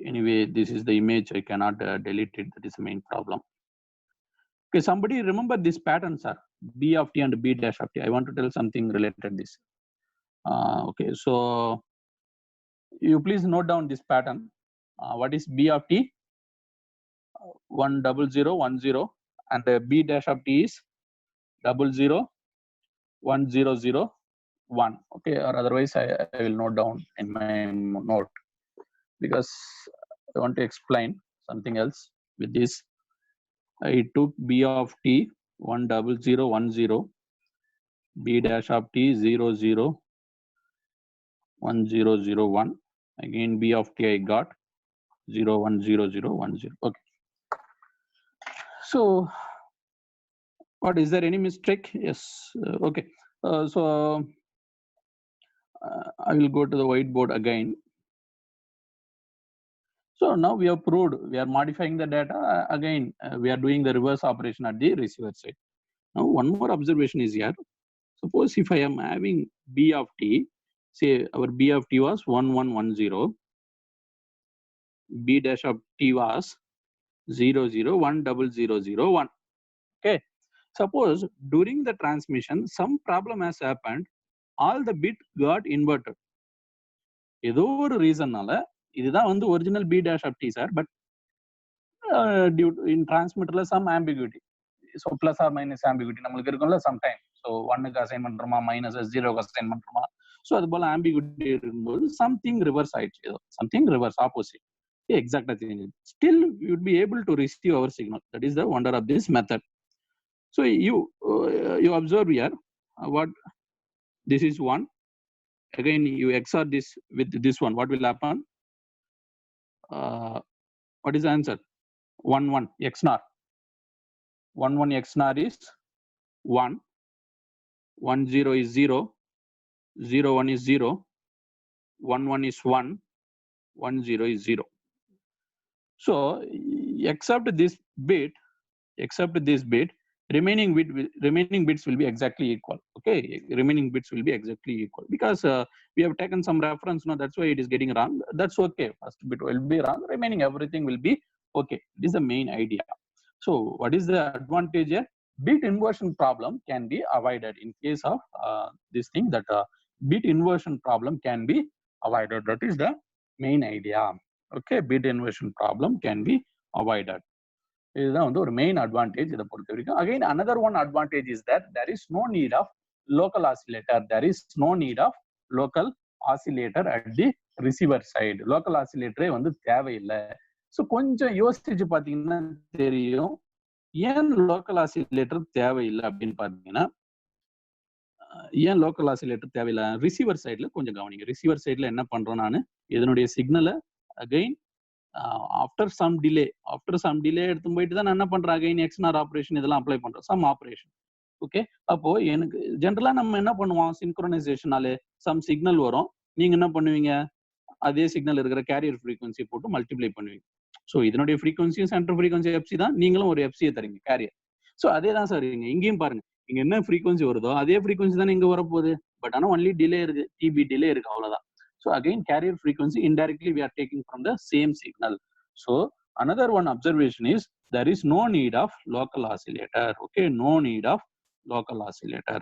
anyway, this is the image. I cannot delete it. That is the main problem. Okay, somebody remember this pattern, sir. B of t and b dash of t. I want to tell something related to this. Okay, so you please note down this pattern. What is b of t? 10010, and b dash of t is 001001. Okay, or otherwise I will note down in my note, because I want to explain something else with this. I took b of t 10010, b dash of t 001001. Again b of t I got 010010. Okay. So what, is there any mistake? Yes. Okay. So I will go to the whiteboard again. So now we have proved we are modifying the data. Again, we are doing the reverse operation at the receiver side. Now one more observation is here. Suppose if I am having b of t, say our b of t was 1110, b dash of t was 001001. Okay. Suppose during the transmission some problem has happened, all the bit got inverted. ஏதோ ஒரு ரீசன்னால இதுதான் வந்து original b dash of t sir, but due to in transmitterல some ambiguity, so plus or minus ambiguity நம்மளுக்கு இருக்கும்ல sometime. So 1க்கு assign பண்றோமா, minus 0க்கு assign பண்றோமா, ஸோ அது போல ambiguity இருக்கும்போது something reverse ஆயிடுச்சு, ஏதோ something reverse opposite exactly change. Still you would be able to receive our signal. That is the wonder of this method. So you observe here what this is 1. Again you XOR this with this one. What will happen? What is the answer? 1 XNOR. 1 XNOR is 1. 1 0 is 0. 0 1 is 0. 1 1 is 1. 1 0 is 0. So except this bit, remaining bits will be exactly equal. Okay, remaining bits will be exactly equal, because we have taken some reference now, that's why it is getting wrong. That's okay, first bit will be wrong, remaining everything will be okay. This is the main idea. So what is the advantage here? bit inversion problem can be avoided in case of this thing, that bit inversion problem can be avoided. That is the main idea. Okay, bit inversion problem can be avoided. இதுதான் வந்து ஒரு main advantage இதை பொறுத்த வரைக்கும். Again another one advantage is that there is no need of local oscillator. There is no need of local oscillator at the receiver side. local oscillator வந்து தேவையில்லை. So கொஞ்சம் யோசிச்சு பார்த்தீங்கன்னா தெரியும் ஏன் லோக்கல் ஆசிலேட்டர் தேவையில்லை அப்படின்னு பார்த்தீங்கன்னா, ஏன் லோக்கல் ஆசிலேட்டர் தேவையில்லை, ரிசீவர் சைடில் கொஞ்சம் கவனிங்க. ரிசீவர் சைடில் என்ன பண்ணுறோம், நான் இதனுடைய சிக்னலை அகைன் ஆஃப்டர் சம் டிலே எடுத்து போயிட்டு தான் நான் என்ன பண்ணுறேன், அகைன் எக்ஸ்என்ஆர் ஆப்ரேஷன் இதெல்லாம் அப்ளை பண்ணுறோம், சம் ஆப்ரேஷன். ஓகே, அப்போ எனக்கு ஜென்ரலாக நம்ம என்ன பண்ணுவோம், சின்க்ரோனைசேஷனாலே சம் சிக்னல் வரும், நீங்கள் என்ன பண்ணுவீங்க, அதே சிக்னல் இருக்கிற கேரியர் ஃப்ரீக்வன்சி போட்டு மல்டிப்ளை பண்ணுவீங்க. ஸோ இதனுடைய ஃப்ரீக்வன்சியும் சென்ட்ரல் ஃப்ரீக்வன்சி எஃப்சி தான், நீங்களும் ஒரு எஃப்சியை தரீங்க கேரியர். ஸோ அதே தான் சார் இங்கேயும் பாருங்க, இங்க என்ன ஃப்ரீக்வன்சி வருதோ அதே ஃப்ரீக்வன்சி தானே இங்க வரப்போகுது, பட் ஆனால் ஒன்லி டிலே இருக்கு, டிபி டிலே இருக்கு, அவ்வளோதான். So again carrier frequency indirectly we are taking from the same signal. So another one observation is there is no need of local oscillator. Okay, no need of local oscillator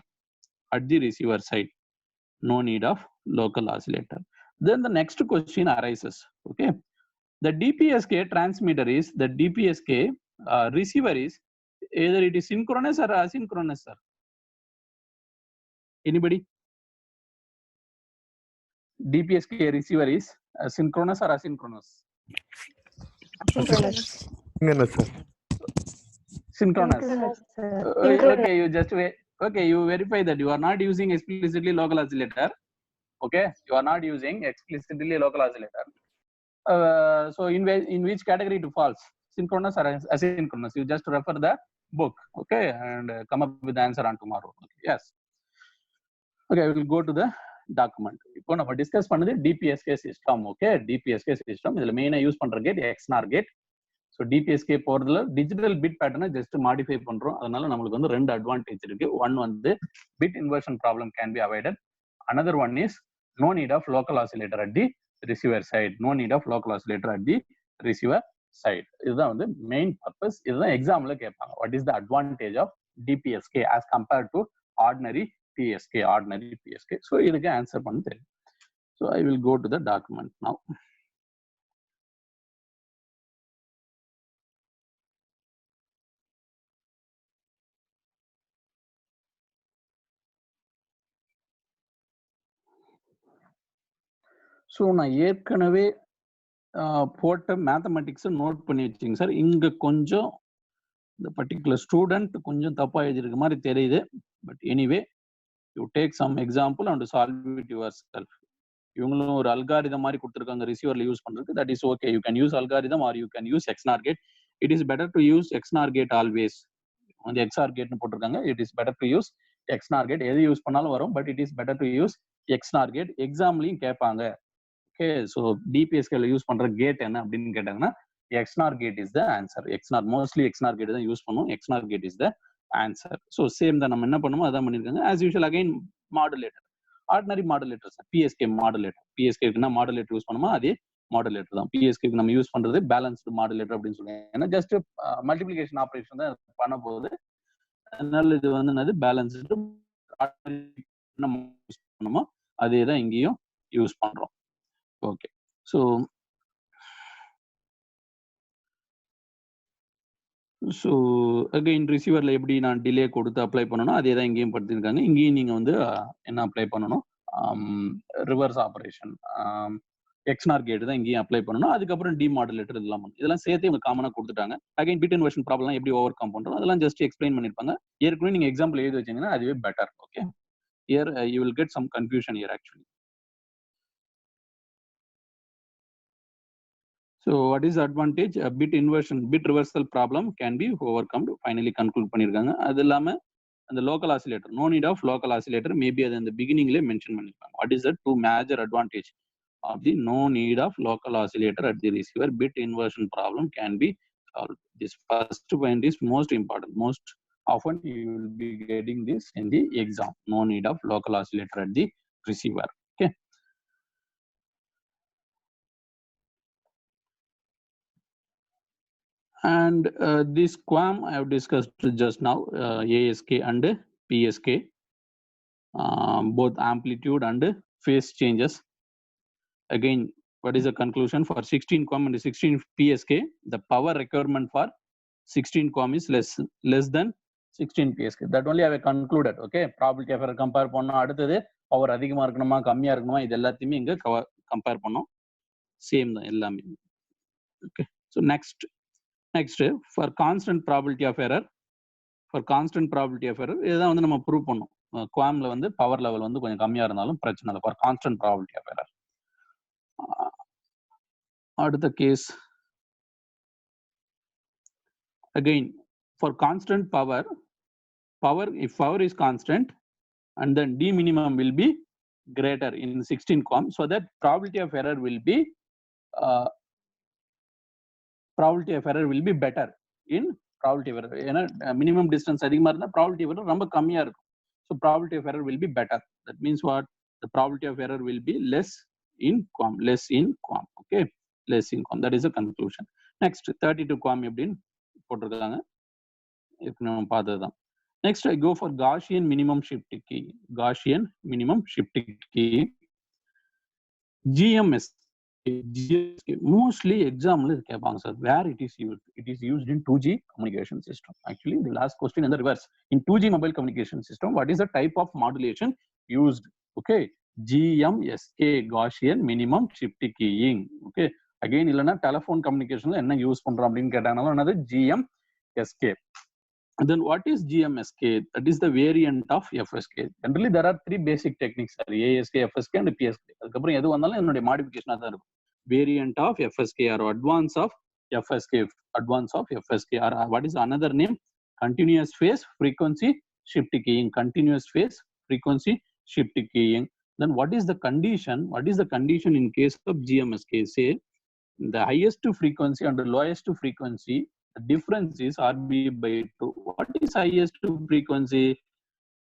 at the receiver side. No need of local oscillator. Then the next question arises. Okay, the DPSK transmitter is the DPSK receiver is either it is synchronous or asynchronous, sir. Anybody? DPSK receiver is synchronous or asynchronous? Synchronous. Synchronous. Synchronous. Okay, you just wait. Okay, you verify that you are not using explicitly local oscillator. Okay, you are not using explicitly local oscillator. So in which category it falls, synchronous or asynchronous? You just refer the book, okay, and come up with the answer on tomorrow. Okay, yes. Okay, we will go to the document. இப்போ நம்ம discuss பண்ணது டிபிஎஸ்கே system. Okay, டிபிஎஸ்கே system இதுல மெயினா use பண்ற gate எக்ஸ்என்ஆர் gate. So டிபிஎஸ்கே போறதுல digital bit பேட்டர்னை just modify பண்றோம், அதனால நம்மளுக்கு வந்து ரெண்டு அட்வான்டேஜ் இருக்கு. ஒன் வந்து bit inversion problem can be avoided. another one is no need of local oscillator at the receiver side. No need of local oscillator at the receiver side. இதுதான் வந்து main purpose. இதுதான் எக்ஸாம்ல கேட்பாங்க, what is the advantage of DPSK as compared to ordinary PSK. So இதுக்கு answer பண்ண தெரியும். So I will go to the document now. So நான் ஏற்கனவே போட்ட மேத்தமெட்டிக்ஸை நோட் பண்ணி வச்சுங்க சார். இங்கே கொஞ்சம் இந்த பர்டிகுலர் ஸ்டூடெண்ட் கொஞ்சம் தப்பாக எழுதியிருக்க மாதிரி தெரியுது, but anyway you take some example and solve it yourself. இவங்களும் ஒரு அல்காரிதம் மாதிரி கொடுத்துருக்காங்க ரிசீவரில் யூஸ் பண்ணுறதுக்கு, that is okay. You can use algorithm or you can use XNOR gate. It is better to use XNOR gate always. வந்து XOR கேட்னு போட்டிருக்காங்க, it is better to use XNOR gate. எது use பண்ணாலும் வரும், but it is better to use XNOR gate. எக்ஸாம்லையும் கேட்பாங்க. Okay, so டிபிஎஸ்கேல use பண்ற கேட் என்ன அப்படின்னு கேட்டாங்கன்னா XNOR gate is the answer. XNOR mostly XNOR gate தான் யூஸ் பண்ணுவோம். XNOR gate is the answer. So same தான் நம்ம என்ன பண்ணுமோ அதான் பண்ணியிருக்காங்க. As usual again modulator, ordinary modulator sir. PSK modulator, பிஎஸ்கேக்கு மாடுலேட்டர் யூஸ் பண்ணுமோ அதே மாடுலேட்டர் தான். பிஎஸ்கேக்கு நம்ம யூஸ் பண்றது பேலன்ஸ்டு மாடுலேட்டர் அப்படின்னு சொல்லுவாங்க. ஏன்னா ஜஸ்ட் மல்டிபிளிகேஷன் ஆப்ரேஷன் தான் பண்ண போகுது, அதனால இது வந்து என்னது பேலன்ஸ்டு நம்ம யூஸ் பண்ணுமோ அதே தான் இங்கேயும் யூஸ் பண்றோம். ஓகே, ஸோ அகைன் ரிசீவரில் எப்படி நான் டிலே கொடுத்து அப்ளை பண்ணணும் அதே தான் இங்கேயும் படுத்திருக்காங்க. இங்கேயும் நீங்கள் வந்து என்ன அப்ளை பண்ணணும், ரிவர்ஸ் ஆப்ரேஷன் எக்ஸ்என்ஆர் கேட் தான் இங்கேயும் அப்ளை பண்ணணும். அதுக்கப்புறம் டிமாடுலேட்டர் இதெல்லாம் பண்ணணும். இதெல்லாம் சேர்த்து இவங்க காமனாக கொடுத்துட்டாங்க. அகைன் பிட் இன்வர்ஷன் ப்ராப்ளம் எப்படி ஓவர் கம் பண்ணுறோம் அதெல்லாம் ஜஸ்ட் எக்ஸ்பிளைன் பண்ணியிருப்பாங்க. ஏற்கனவே நீங்கள் எக்ஸாம்பிள் எழுதி வச்சீங்கன்னா அதுவே better. Okay, here you will get some confusion here actually. So what is the advantage? A bit inversion, bit reversal problem can be overcome. Finally conclude பண்ணிருக்காங்க. அது இல்லாம அந்த local oscillator, no need of local oscillator, maybe அது அந்த beginningலே mention பண்ணிருப்பாங்க. What is the two major advantage of the no need of local oscillator at the receiver? Bit inversion problem can be solved. This first point is most important. Most often you will be getting this in the exam. No need of local oscillator at the receiver. Okay. And this QAM I have discussed just now, ASK and PSK, both amplitude and phase changes. Again, what is the conclusion? For 16 QAM and 16 PSK, the power requirement for 16 QAM is less than 16 PSK. That only I have concluded. Okay, probability of error compare பண்ணோம். அடுத்தது power அதிகமா இருக்கணுமா கம்மியா இருக்கணுமா இது எல்லாத்தையுமே இங்க compare பண்ணோம். Same தான் எல்லாமே. Okay, so next for constant probability of error, இதுதான் வந்து நம்ம ப்ரூவ் பண்ணோம். QAMல வந்து பவர் லெவல் வந்து கொஞ்சம் கம்மியா இருந்தாலும் பிரச்சனை இல்லை. For constant probability of error. அடுத்த case, again for constant power, if power is constant and then d minimum will be greater in 16 QAM, so that probability of error will be better in probability of error. ஏன்னா minimum distance அதிகமா இருந்தா probability of error ரொம்ப கம்மியா இருக்கும். So probability of error will be better. That means what? The probability of error will be less in QAM. Okay, less in QAM. That is the conclusion. Next 32 QAM எப்படின்னு போட்டிருக்காங்க. இப்போ நம்ம பார்த்ததுதான். Next I go for Gaussian minimum shift key. GMS. Mostly example கேட்பாங்க sir. Where it is used? It is used in 2G communication system. Actually, the last question in the reverse. In 2G mobile communication system, what is the type of modulation used? Okay, GMSK, Gaussian minimum shift keying. Okay, again இல்லனா telephone communicationல என்ன use பண்றோம் அப்படினு கேட்டாங்கனா என்னது GMSK. And then what is GMSK? That is the variant of FSK. Generally there are three basic techniques, ASK, FSK and PSK. அதுக்கப்புறம் எது வந்தாலும் என்னோட மாடிஃபிகேஷனா தான் இருக்கும். Variant of FSK or advance of FSK, or what is another name? Continuous phase frequency shift keying. Then what is the condition? In case of GMSK? Say the highest frequency and the lowest frequency, the difference is RB by 2. What is highest frequency?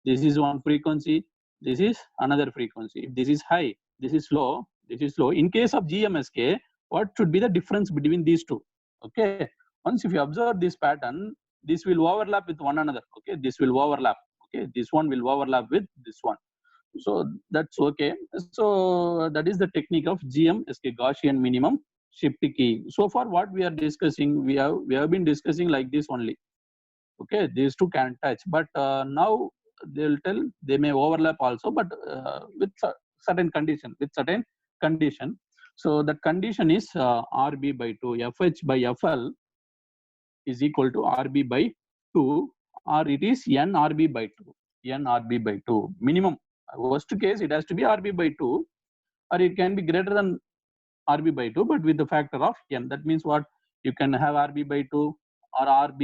This is one frequency, this is another frequency. If this is high, this is low, In case of GMSK, what should be the difference between these two? Okay, once if you observe this pattern, this will overlap with one another. Okay, this will overlap. Okay, this one will overlap with this one. So that's okay. So that is the technique of GMSK, Gaussian minimum shift key. So far what we are discussing, we have been discussing like this only. Okay, these two can touch, but now they will tell they may overlap also, but with certain condition. So that condition is RB by 2. FH by FL is equal to RB by 2, or it is NRB by 2. Minimum, worst case it has to be RB by 2, or it can be greater than RB by 2, but with the factor of n. That means what? You can have RB by 2 or RB.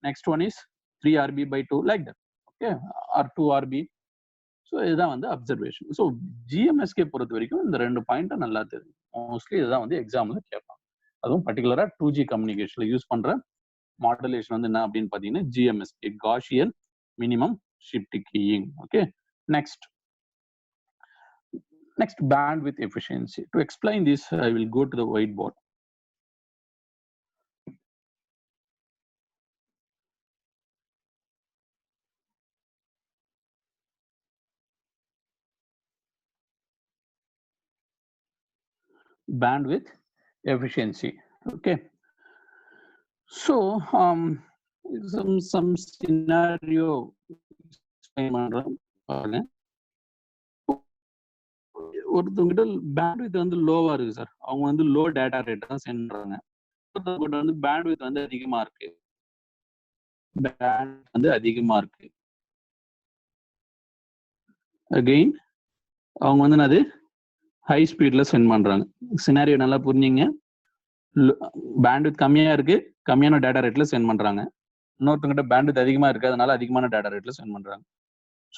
Next one is 3RB by 2, like that. Okay, or 2RB. So இதுதான் வந்து observation. So ஜிஎம்எஸ்கே பொறுத்த வரைக்கும் இந்த ரெண்டு point நல்லா தெரியும். Mostly இதுதான் வந்து எக்ஸாம்ல கேட்பாங்க. அதுவும் பர்டிகுலரா 2G கம்யூனிகேஷன்ல யூஸ் பண்ற மாடுலேஷன் வந்து என்ன அப்படின்னு பாத்தீங்கன்னா ஜிஎம்எஸ்கே, Gaussian minimum shift keying. Okay, next bandwidth efficiency. To explain this, I will go to the whiteboard. Bandwidth efficiency. Okay, so some scenario ஒருத்தவங்கிட்ட பேண்ட்வித் வந்து லோவா இருக்கு சார். அவங்க வந்து லோ டேட்டா ரேட் தான் சென்ட் பண்றாங்க. ஒருத்தவங்கிட்ட வந்து பேண்ட்வித் வந்து அதிகமா இருக்கு. அகைன் அவங்க வந்து அது ஹை ஸ்பீட்ல சென்ட் பண்றாங்க. சினாரியோ நல்லா புரிஞ்சுங்க. பேண்ட்வித் கம்மியா இருக்கு, கம்மியான டேட்டா ரேட்ல சென்ட் பண்றாங்க. இன்னொருத்தவங்கிட்ட பேண்ட்வித் அதிகமா இருக்கு, அதனால அதிகமான டேட்டா ரேட்ல சென்ட் பண்றாங்க.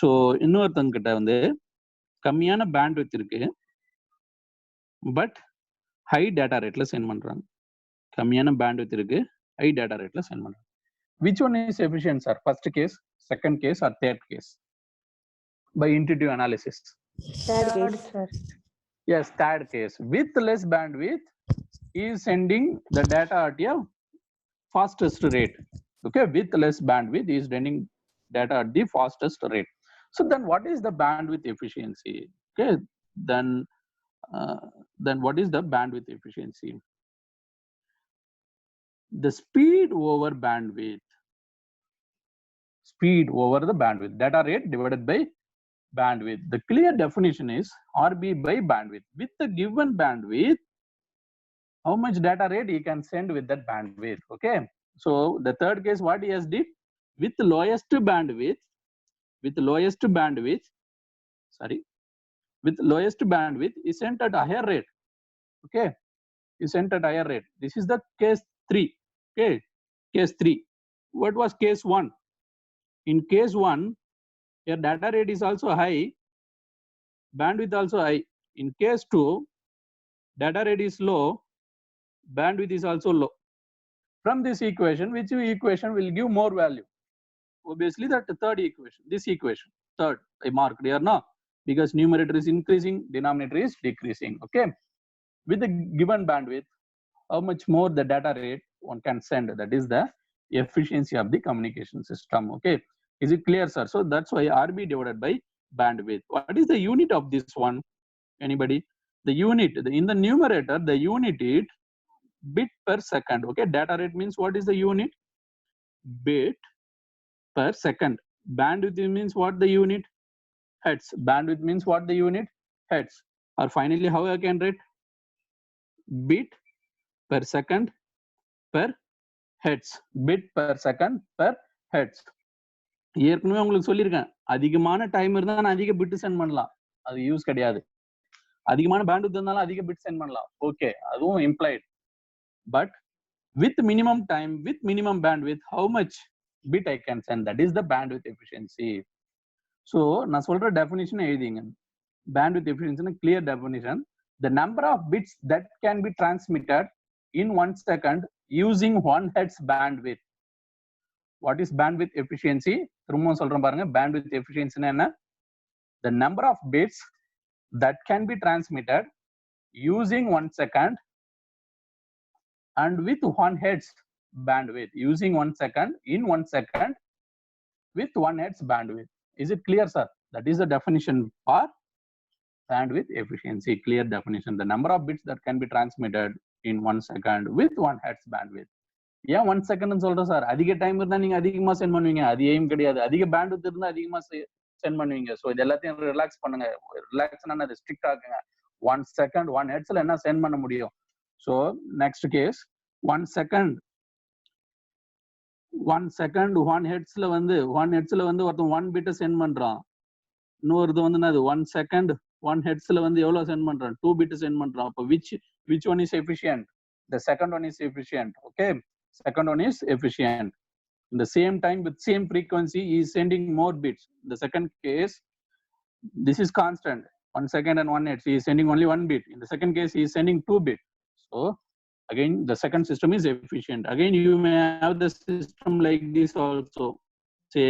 ஸோ இன்னொருத்தவங்கிட்ட வந்து கம்மியான பேண்ட்வித் இருக்கு, பட் ஹை டேட்டா ரேட்ல சென்ட் பண்றாங்க. கம்மியான பேண்ட்வித் இருக்கு, ஹை டேட்டா ரேட்ல சென்ட் பண்றாங்க. Which one is efficient, sir? First case, second case, or third case? By intuitive analysis. Third case, sir. Yes, third case. With less bandwidth, he is sending the data at a fastest rate. Okay, with less bandwidth is sending data at the fastest rate. So then what is the bandwidth efficiency? Okay, then what is the bandwidth efficiency? The speed over bandwidth. Speed over the bandwidth. Data rate divided by bandwidth. The clear definition is RB by bandwidth. With the given bandwidth, how much data rate you can send with that bandwidth. Okay, so the third case, what he has did, with lowest bandwidth, with lowest bandwidth is sent at a higher rate. Okay, is sent at higher rate. This is the case 3. Okay, case 3. What was case 1? In case 1, your data rate is also high, bandwidth also high. In case 2, data rate is low, bandwidth is also low. From this equation, which equation will give more value? Obviously that third equation, this equation, third, I marked here now, because numerator is increasing, denominator is decreasing. Okay, with the given bandwidth, how much more the data rate one can send? That is the efficiency of the communication system. Okay, is it clear, sir? So that's why RB divided by bandwidth. What is the unit of this one? Anybody? The unit in the numerator, the unit is bit per second. Okay, data rate means what is the unit? Bit per second. Bandwidth means what the unit? Hertz. Bandwidth means what the unit? Hertz. Or finally, how I can write? Bit per second per hertz. Bit per second per hertz. ஏற்கனவே உங்களுக்கு சொல்லியிருக்கேன், அதிகமான time இருந்தா நான் அதிக bit send பண்ணலாம், அது use கிடையாது. அதிகமான பேண்ட்வித் இருந்தாலும் அதிக பிட் சென்ட் பண்ணலாம், ஓகே, அதுவும் implied. But with minimum time, with minimum bandwidth, how much bit I can send? That is the bandwidth efficiency. So நான் சொல்ற definition எழுதிங்க. Bandwidth efficiency clear definition: the number of bits that can be transmitted in 1 second using 1 hertz bandwidth. What is bandwidth efficiency? திரும்ப சொல்றேன் பாருங்க. Bandwidth efficiency என்ன? The number of bits that can be transmitted using 1 second and with 1 hertz bandwidth, using 1 second in 1 second with 1 hertz bandwidth. Is it clear, sir? That is the definition for bandwidth efficiency. Clear definition: the number of bits that can be transmitted in 1 second with 1 hertz bandwidth. ஏன் 1 second சொல்றேன் sir? அதிக time இருந்தா நீங்க அதிகமா send பண்ணுவீங்க, அது aim கிடையாது. அதிக பேண்ட்வித் இருந்தா அதிகமா சென்ட் பண்ணுவீங்க. ஸோ இது எல்லாத்தையும் ரிலாக்ஸ் பண்ணுங்க. ரிலாக்ஸ்னா அது ஸ்ட்ரிக்ட் ஆகுங்க. 1 செகண்ட் 1 ஹெர்ட்ஸ்ல என்ன சென்ட் பண்ண முடியும்? ஸோ நெக்ஸ்ட் கேஸ், 1 செகண்ட் 1 ஹெர்ட்ஸ்ல வந்து ஒருத்தன் 1 பிட்டை சென்ட் பண்றான். இன்னொருது வந்து என்னது 1 செகண்ட் 1 ஹெர்ட்ஸ்ல வந்து எவ்வளவு சென்ட் பண்றான்? 2 பிட் சென்ட் பண்றான். அப்போ which one is efficient? The second one is efficient. Okay, second one is efficient. In the same time with same frequency he is sending more bits. The second case, this is constant, 1 second and 1 hertz, he is sending only 1 bit. In the second case he is sending 2 bits. So again the second system is efficient. Again you may have the system like this also, say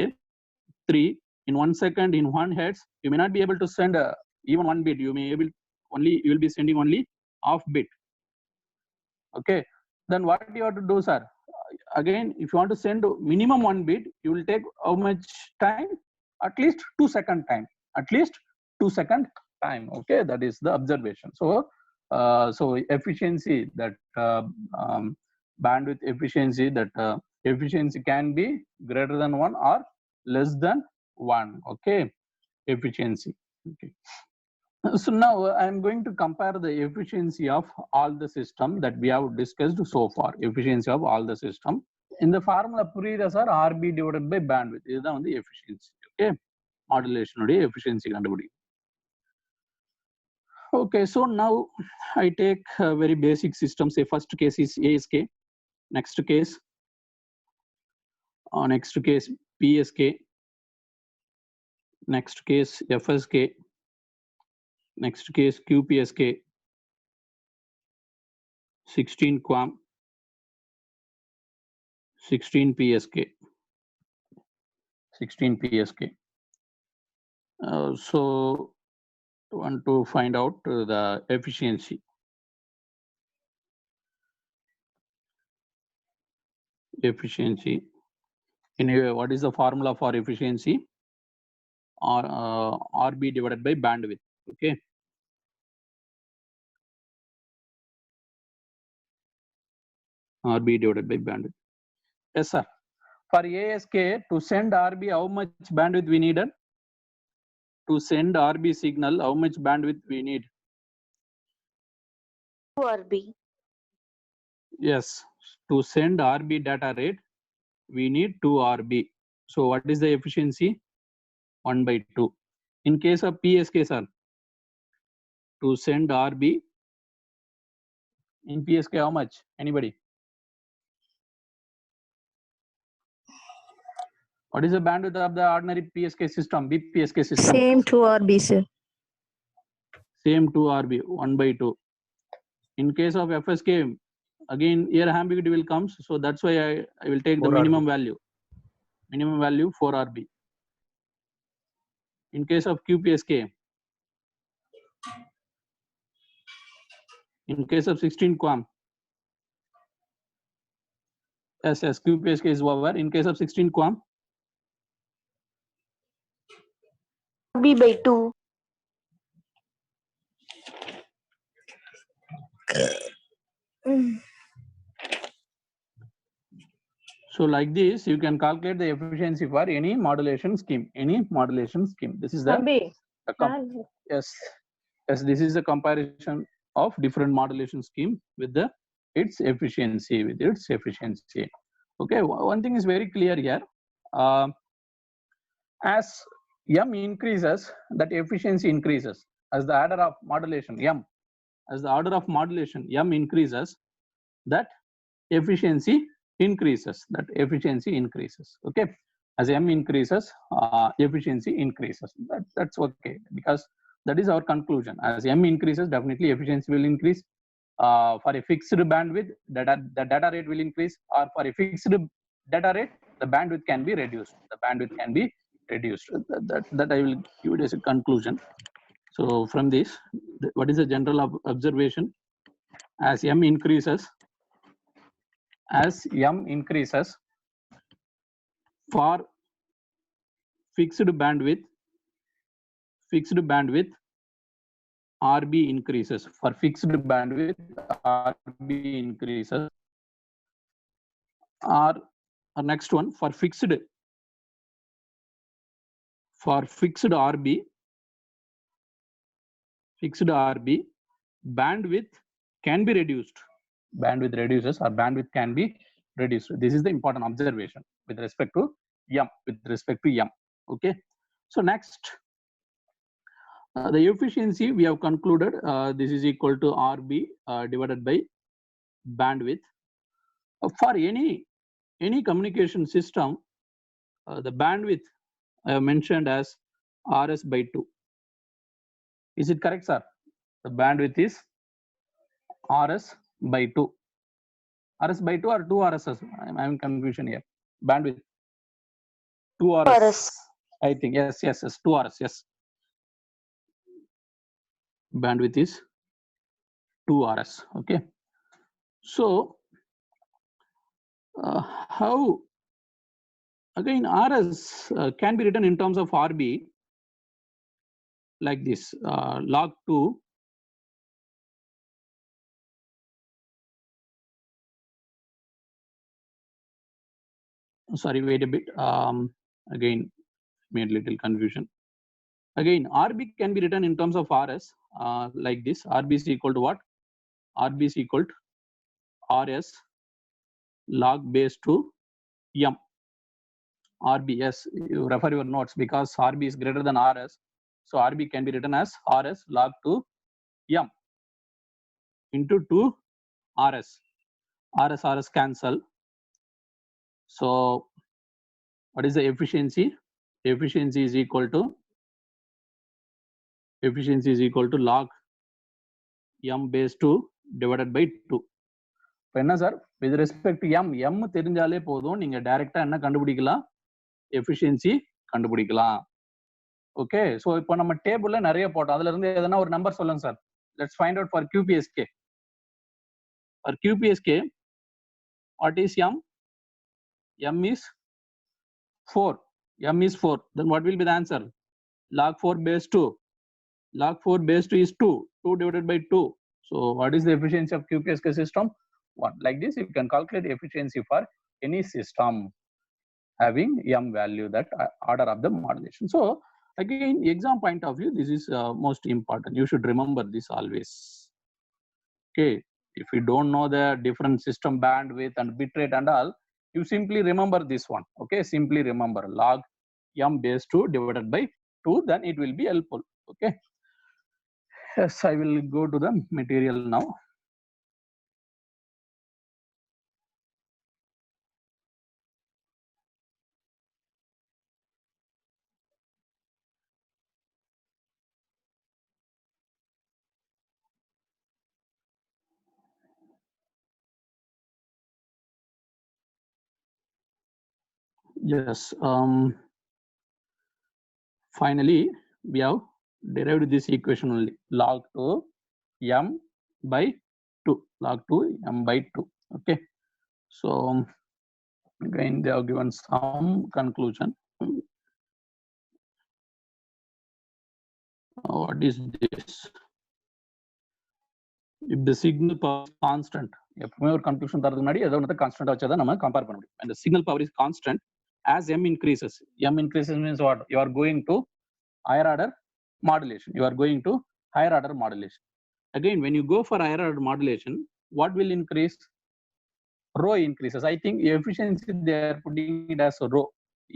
3 in 1 second in 1 hertz. You may not be able to send even 1 bit. You will be sending only half bit. Okay, then what you have to do, sir? Again, if you want to send minimum 1 bit, you will take how much time? At least 2 second time. At least 2 second time. Okay, that is the observation. So efficiency, that bandwidth efficiency, that efficiency can be greater than 1 or less than 1. Okay, efficiency. Okay. So now I am going to compare the efficiency of all the system that we have discussed so far. Efficiency of all the system. In the formula புரியுதா sir? RB divided by bandwidth. இதுதான் வந்து efficiency. Okay, modulation உடைய efficiency கண்டுபிடி. Okay, so now I take a very basic system. Say first case is ASK, next case PSK, next case FSK, next case QPSK, 16 QAM, 16 PSK, 16 PSK. So want to find out the efficiency. efficiency. Anyway, what is the formula for efficiency? RB divided by bandwidth. Okay. RB divided by bandwidth. Yes, sir. For ASK, to send RB, how much bandwidth we needed? To send RB signal, how much bandwidth we need? 2 RB. Yes. To send RB data rate, we need 2 RB. So what is the efficiency? 1/2. In case of PSK, sir, to send RB, in PSK, how much? Anybody? What is the bandwidth of the ordinary PSK system, BPSK system? Same 2 RB, sir. Same 2 RB, 1/2. In case of FSK, again here ambiguity will come, so that's why I will take the 4 minimum RB. value. Minimum value 4 RB. In case of QPSK, in case of 16 QAM, yes, QPSK is over. In case of 16 QAM, RB by 2. so like this, you can calculate the efficiency for any modulation scheme. Any modulation scheme. This is the yes, this is a comparison of different modulation scheme with its efficiency. Okay, one thing is very clear here. As M increases, that efficiency increases. As the order of modulation M, as the order of modulation M increases, that efficiency increases. Okay, as M increases, efficiency increases. That's okay, because that is our conclusion. As M increases, definitely efficiency will increase. For a fixed bandwidth, the data rate will increase, or for a fixed data rate, the bandwidth can be reduced. That I will give it as a conclusion. So from this, what is the general observation? As M increases, for fixed bandwidth, RB increases. For fixed bandwidth, RB increases. Or next one, for fixed RB, bandwidth can be reduced. Bandwidth reduces, or bandwidth can be reduced. This is the important observation with respect to M. Okay. So next, the efficiency we have concluded. This is equal to RB divided by bandwidth. For any communication system, the bandwidth I have mentioned as RS by 2. Is it correct, sir? The bandwidth is RS by 2. RS by 2 or 2 RSS? I'm having confusion here. Bandwidth 2 RS. I think yes, 2 RS. Yes. Bandwidth is 2 RS. Okay. So how again RS can be written in terms of RB like this, log 2 sorry, wait a bit, again made little confusion. Again, RB can be written in terms of RS like this. RB is equal to what? RB is equal to RS log base to M. RB, yes, you refer your notes, because RB is greater than RS. So RB can be written as RS log to M into 2 RS. RS cancel. So what is the efficiency? Efficiency is equal to log M base 2 divided by 2. இப்போ என்ன sir, with respect to M தெரிஞ்சாலே போதும், நீங்க டைரக்டா என்ன கண்டுபிடிக்கலாம்? Efficiency கண்டுபிடிக்கலாம். Okay, so இப்போ நம்ம டேபிள்ல நிறைய போட்டோம், அதுல இருந்து எதனா ஒரு நம்பர் சொல்லுங்க sir. Let's find out for QPSK. For QPSK, what is M? m is 4. M is 4. Then what will be the answer? Log 4 base 2. Log 4 base 2 is 2. 2 divided by 2. So what is the efficiency of QPSK system? 1. Like this, you can calculate the efficiency for any system having m value, that order of the modulation. So again, exam point of view, this is most important. You should remember this always. Okay. If you don't know the different system bandwidth and bitrate and all, you simply remember this one. Okay. Simply remember log m base 2 divided by 2, then it will be helpful. Okay. Yes, I will go to the material now. Yes. Finally, we have derived this equation only, log 2 m by 2, log 2 m by 2. Okay. So again, they have given some conclusion. What is this? If the signal power is constant, எப்பவுமே ஒரு conclusion தரதுக்கு முன்னாடி ஏதோ ஒன்று constant வச்சா தான் நம்ம compare பண்ண முடியும். And the signal power is constant as m increases. M increases means what? You are going to higher order modulation. You are going to higher order modulation. Again, when you go for higher order modulation, what will increase? Rho increases. I think efficiency they are putting it as a rho.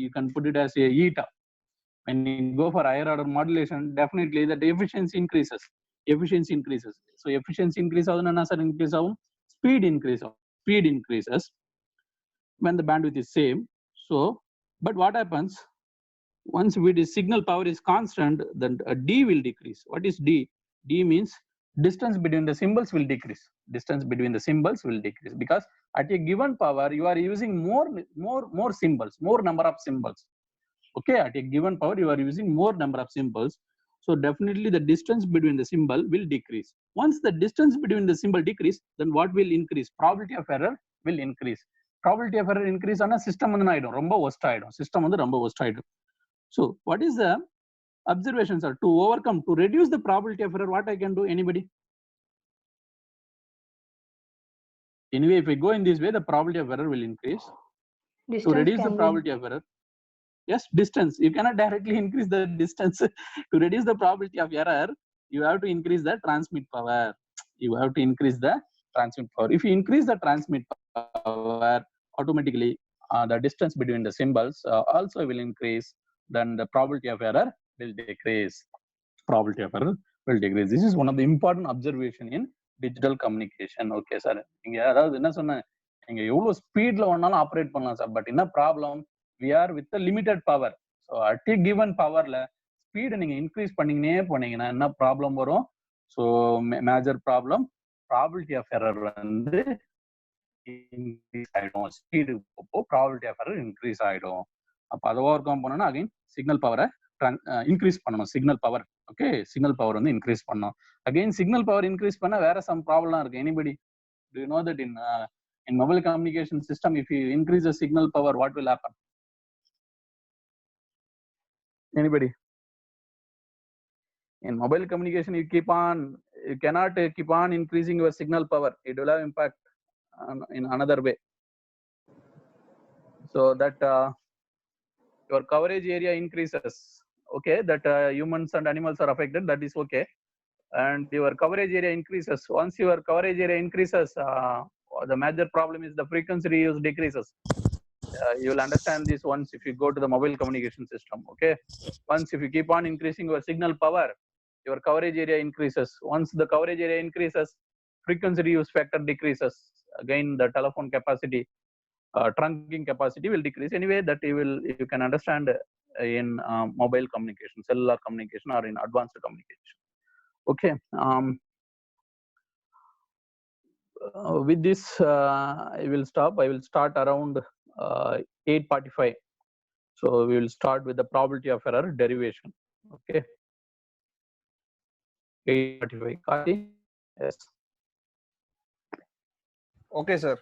You can put it as a eta. When you go for higher order modulation, definitely that efficiency increases. Efficiency increases. So efficiency increases, speed increases. Speed increases when the bandwidth is same. So, but what happens once the signal power is constant, then d will decrease. What is d? D means distance between the symbols will decrease. Distance between the symbols will decrease because at a given power you are using more symbols, more number of symbols. Okay, at a given power you are using more number of symbols. So definitely the distance between the symbol will decrease. Once the distance between the symbol decrease, then what will increase? Probability of error will increase. Probability of error increase on a system வந்து ஆயிடும், ரொம்ப worst ஆயிடும். System வந்து ரொம்ப worst ஆயிடும். So what is the observations are to overcome, to reduce the probability of error? What I can do? Anybody? Anyway, if we go in this way, the probability of error will increase. Distance To reduce the can probability of error, yes, distance. You cannot directly increase the distance. To reduce the probability of error, you have to increase the transmit power. You have to increase the transmit power. If you increase the transmit power, automatically the distance between the symbols also will increase. Then the probability of error will decrease. Probability of error will decrease. This is one of the important observation in digital communication. Okay, sir. இங்க அதாவது என்ன சொன்னேன், நீங்க எவ்வளவு ஸ்பீட்ல வேணாலும் operate பண்ணலாம் sir, but என்ன problem? We are with the limited power. So at a given powerல ஸ்பீட் நீங்க இன்க்ரீஸ் பண்ணீங்கன்னே போனீங்கன்னா என்ன ப்ராப்ளம் வரும்? So major problem, probability of error வந்து இன்க்ரீஸ் ஆயிடும். Speed probability of error increase ஆயிடும். அப்போ அதை ஓவர் கம் பண்ணணும்னா அகைன் சிக்னல் பவரை இன்க்ரீஸ் பண்ணணும். Signal power, okay, signal power வந்து இன்க்ரீஸ் பண்ணணும். அகைன் சிக்னல் பவர் இன்க்ரீஸ் பண்ண வேற சம் ப்ராப்ளம் இருக்கு. Anybody do you know that in mobile communication system, if you increase the signal power, what will happen? Anybody? In mobile communication, you cannot keep on increasing your signal power. It will have impact in another way. So that your coverage area increases. Okay, that humans and animals are affected. That is okay. And your coverage area increases. Once your coverage area increases, the major problem is the frequency reuse decreases. You will understand this once if you go to the mobile communication system. Okay, once if you keep on increasing your signal power, your coverage area increases. Once the coverage area increases, frequency reuse factor decreases. Again, the telephone capacity, trunking capacity will decrease. Anyway, that you can understand in mobile communication, cellular communication, or in advanced communication. Okay. With this, I will stop. I will start around 8:45. So we will start with the probability of error derivation. Okay. 8:45. Yes. Okay, sir.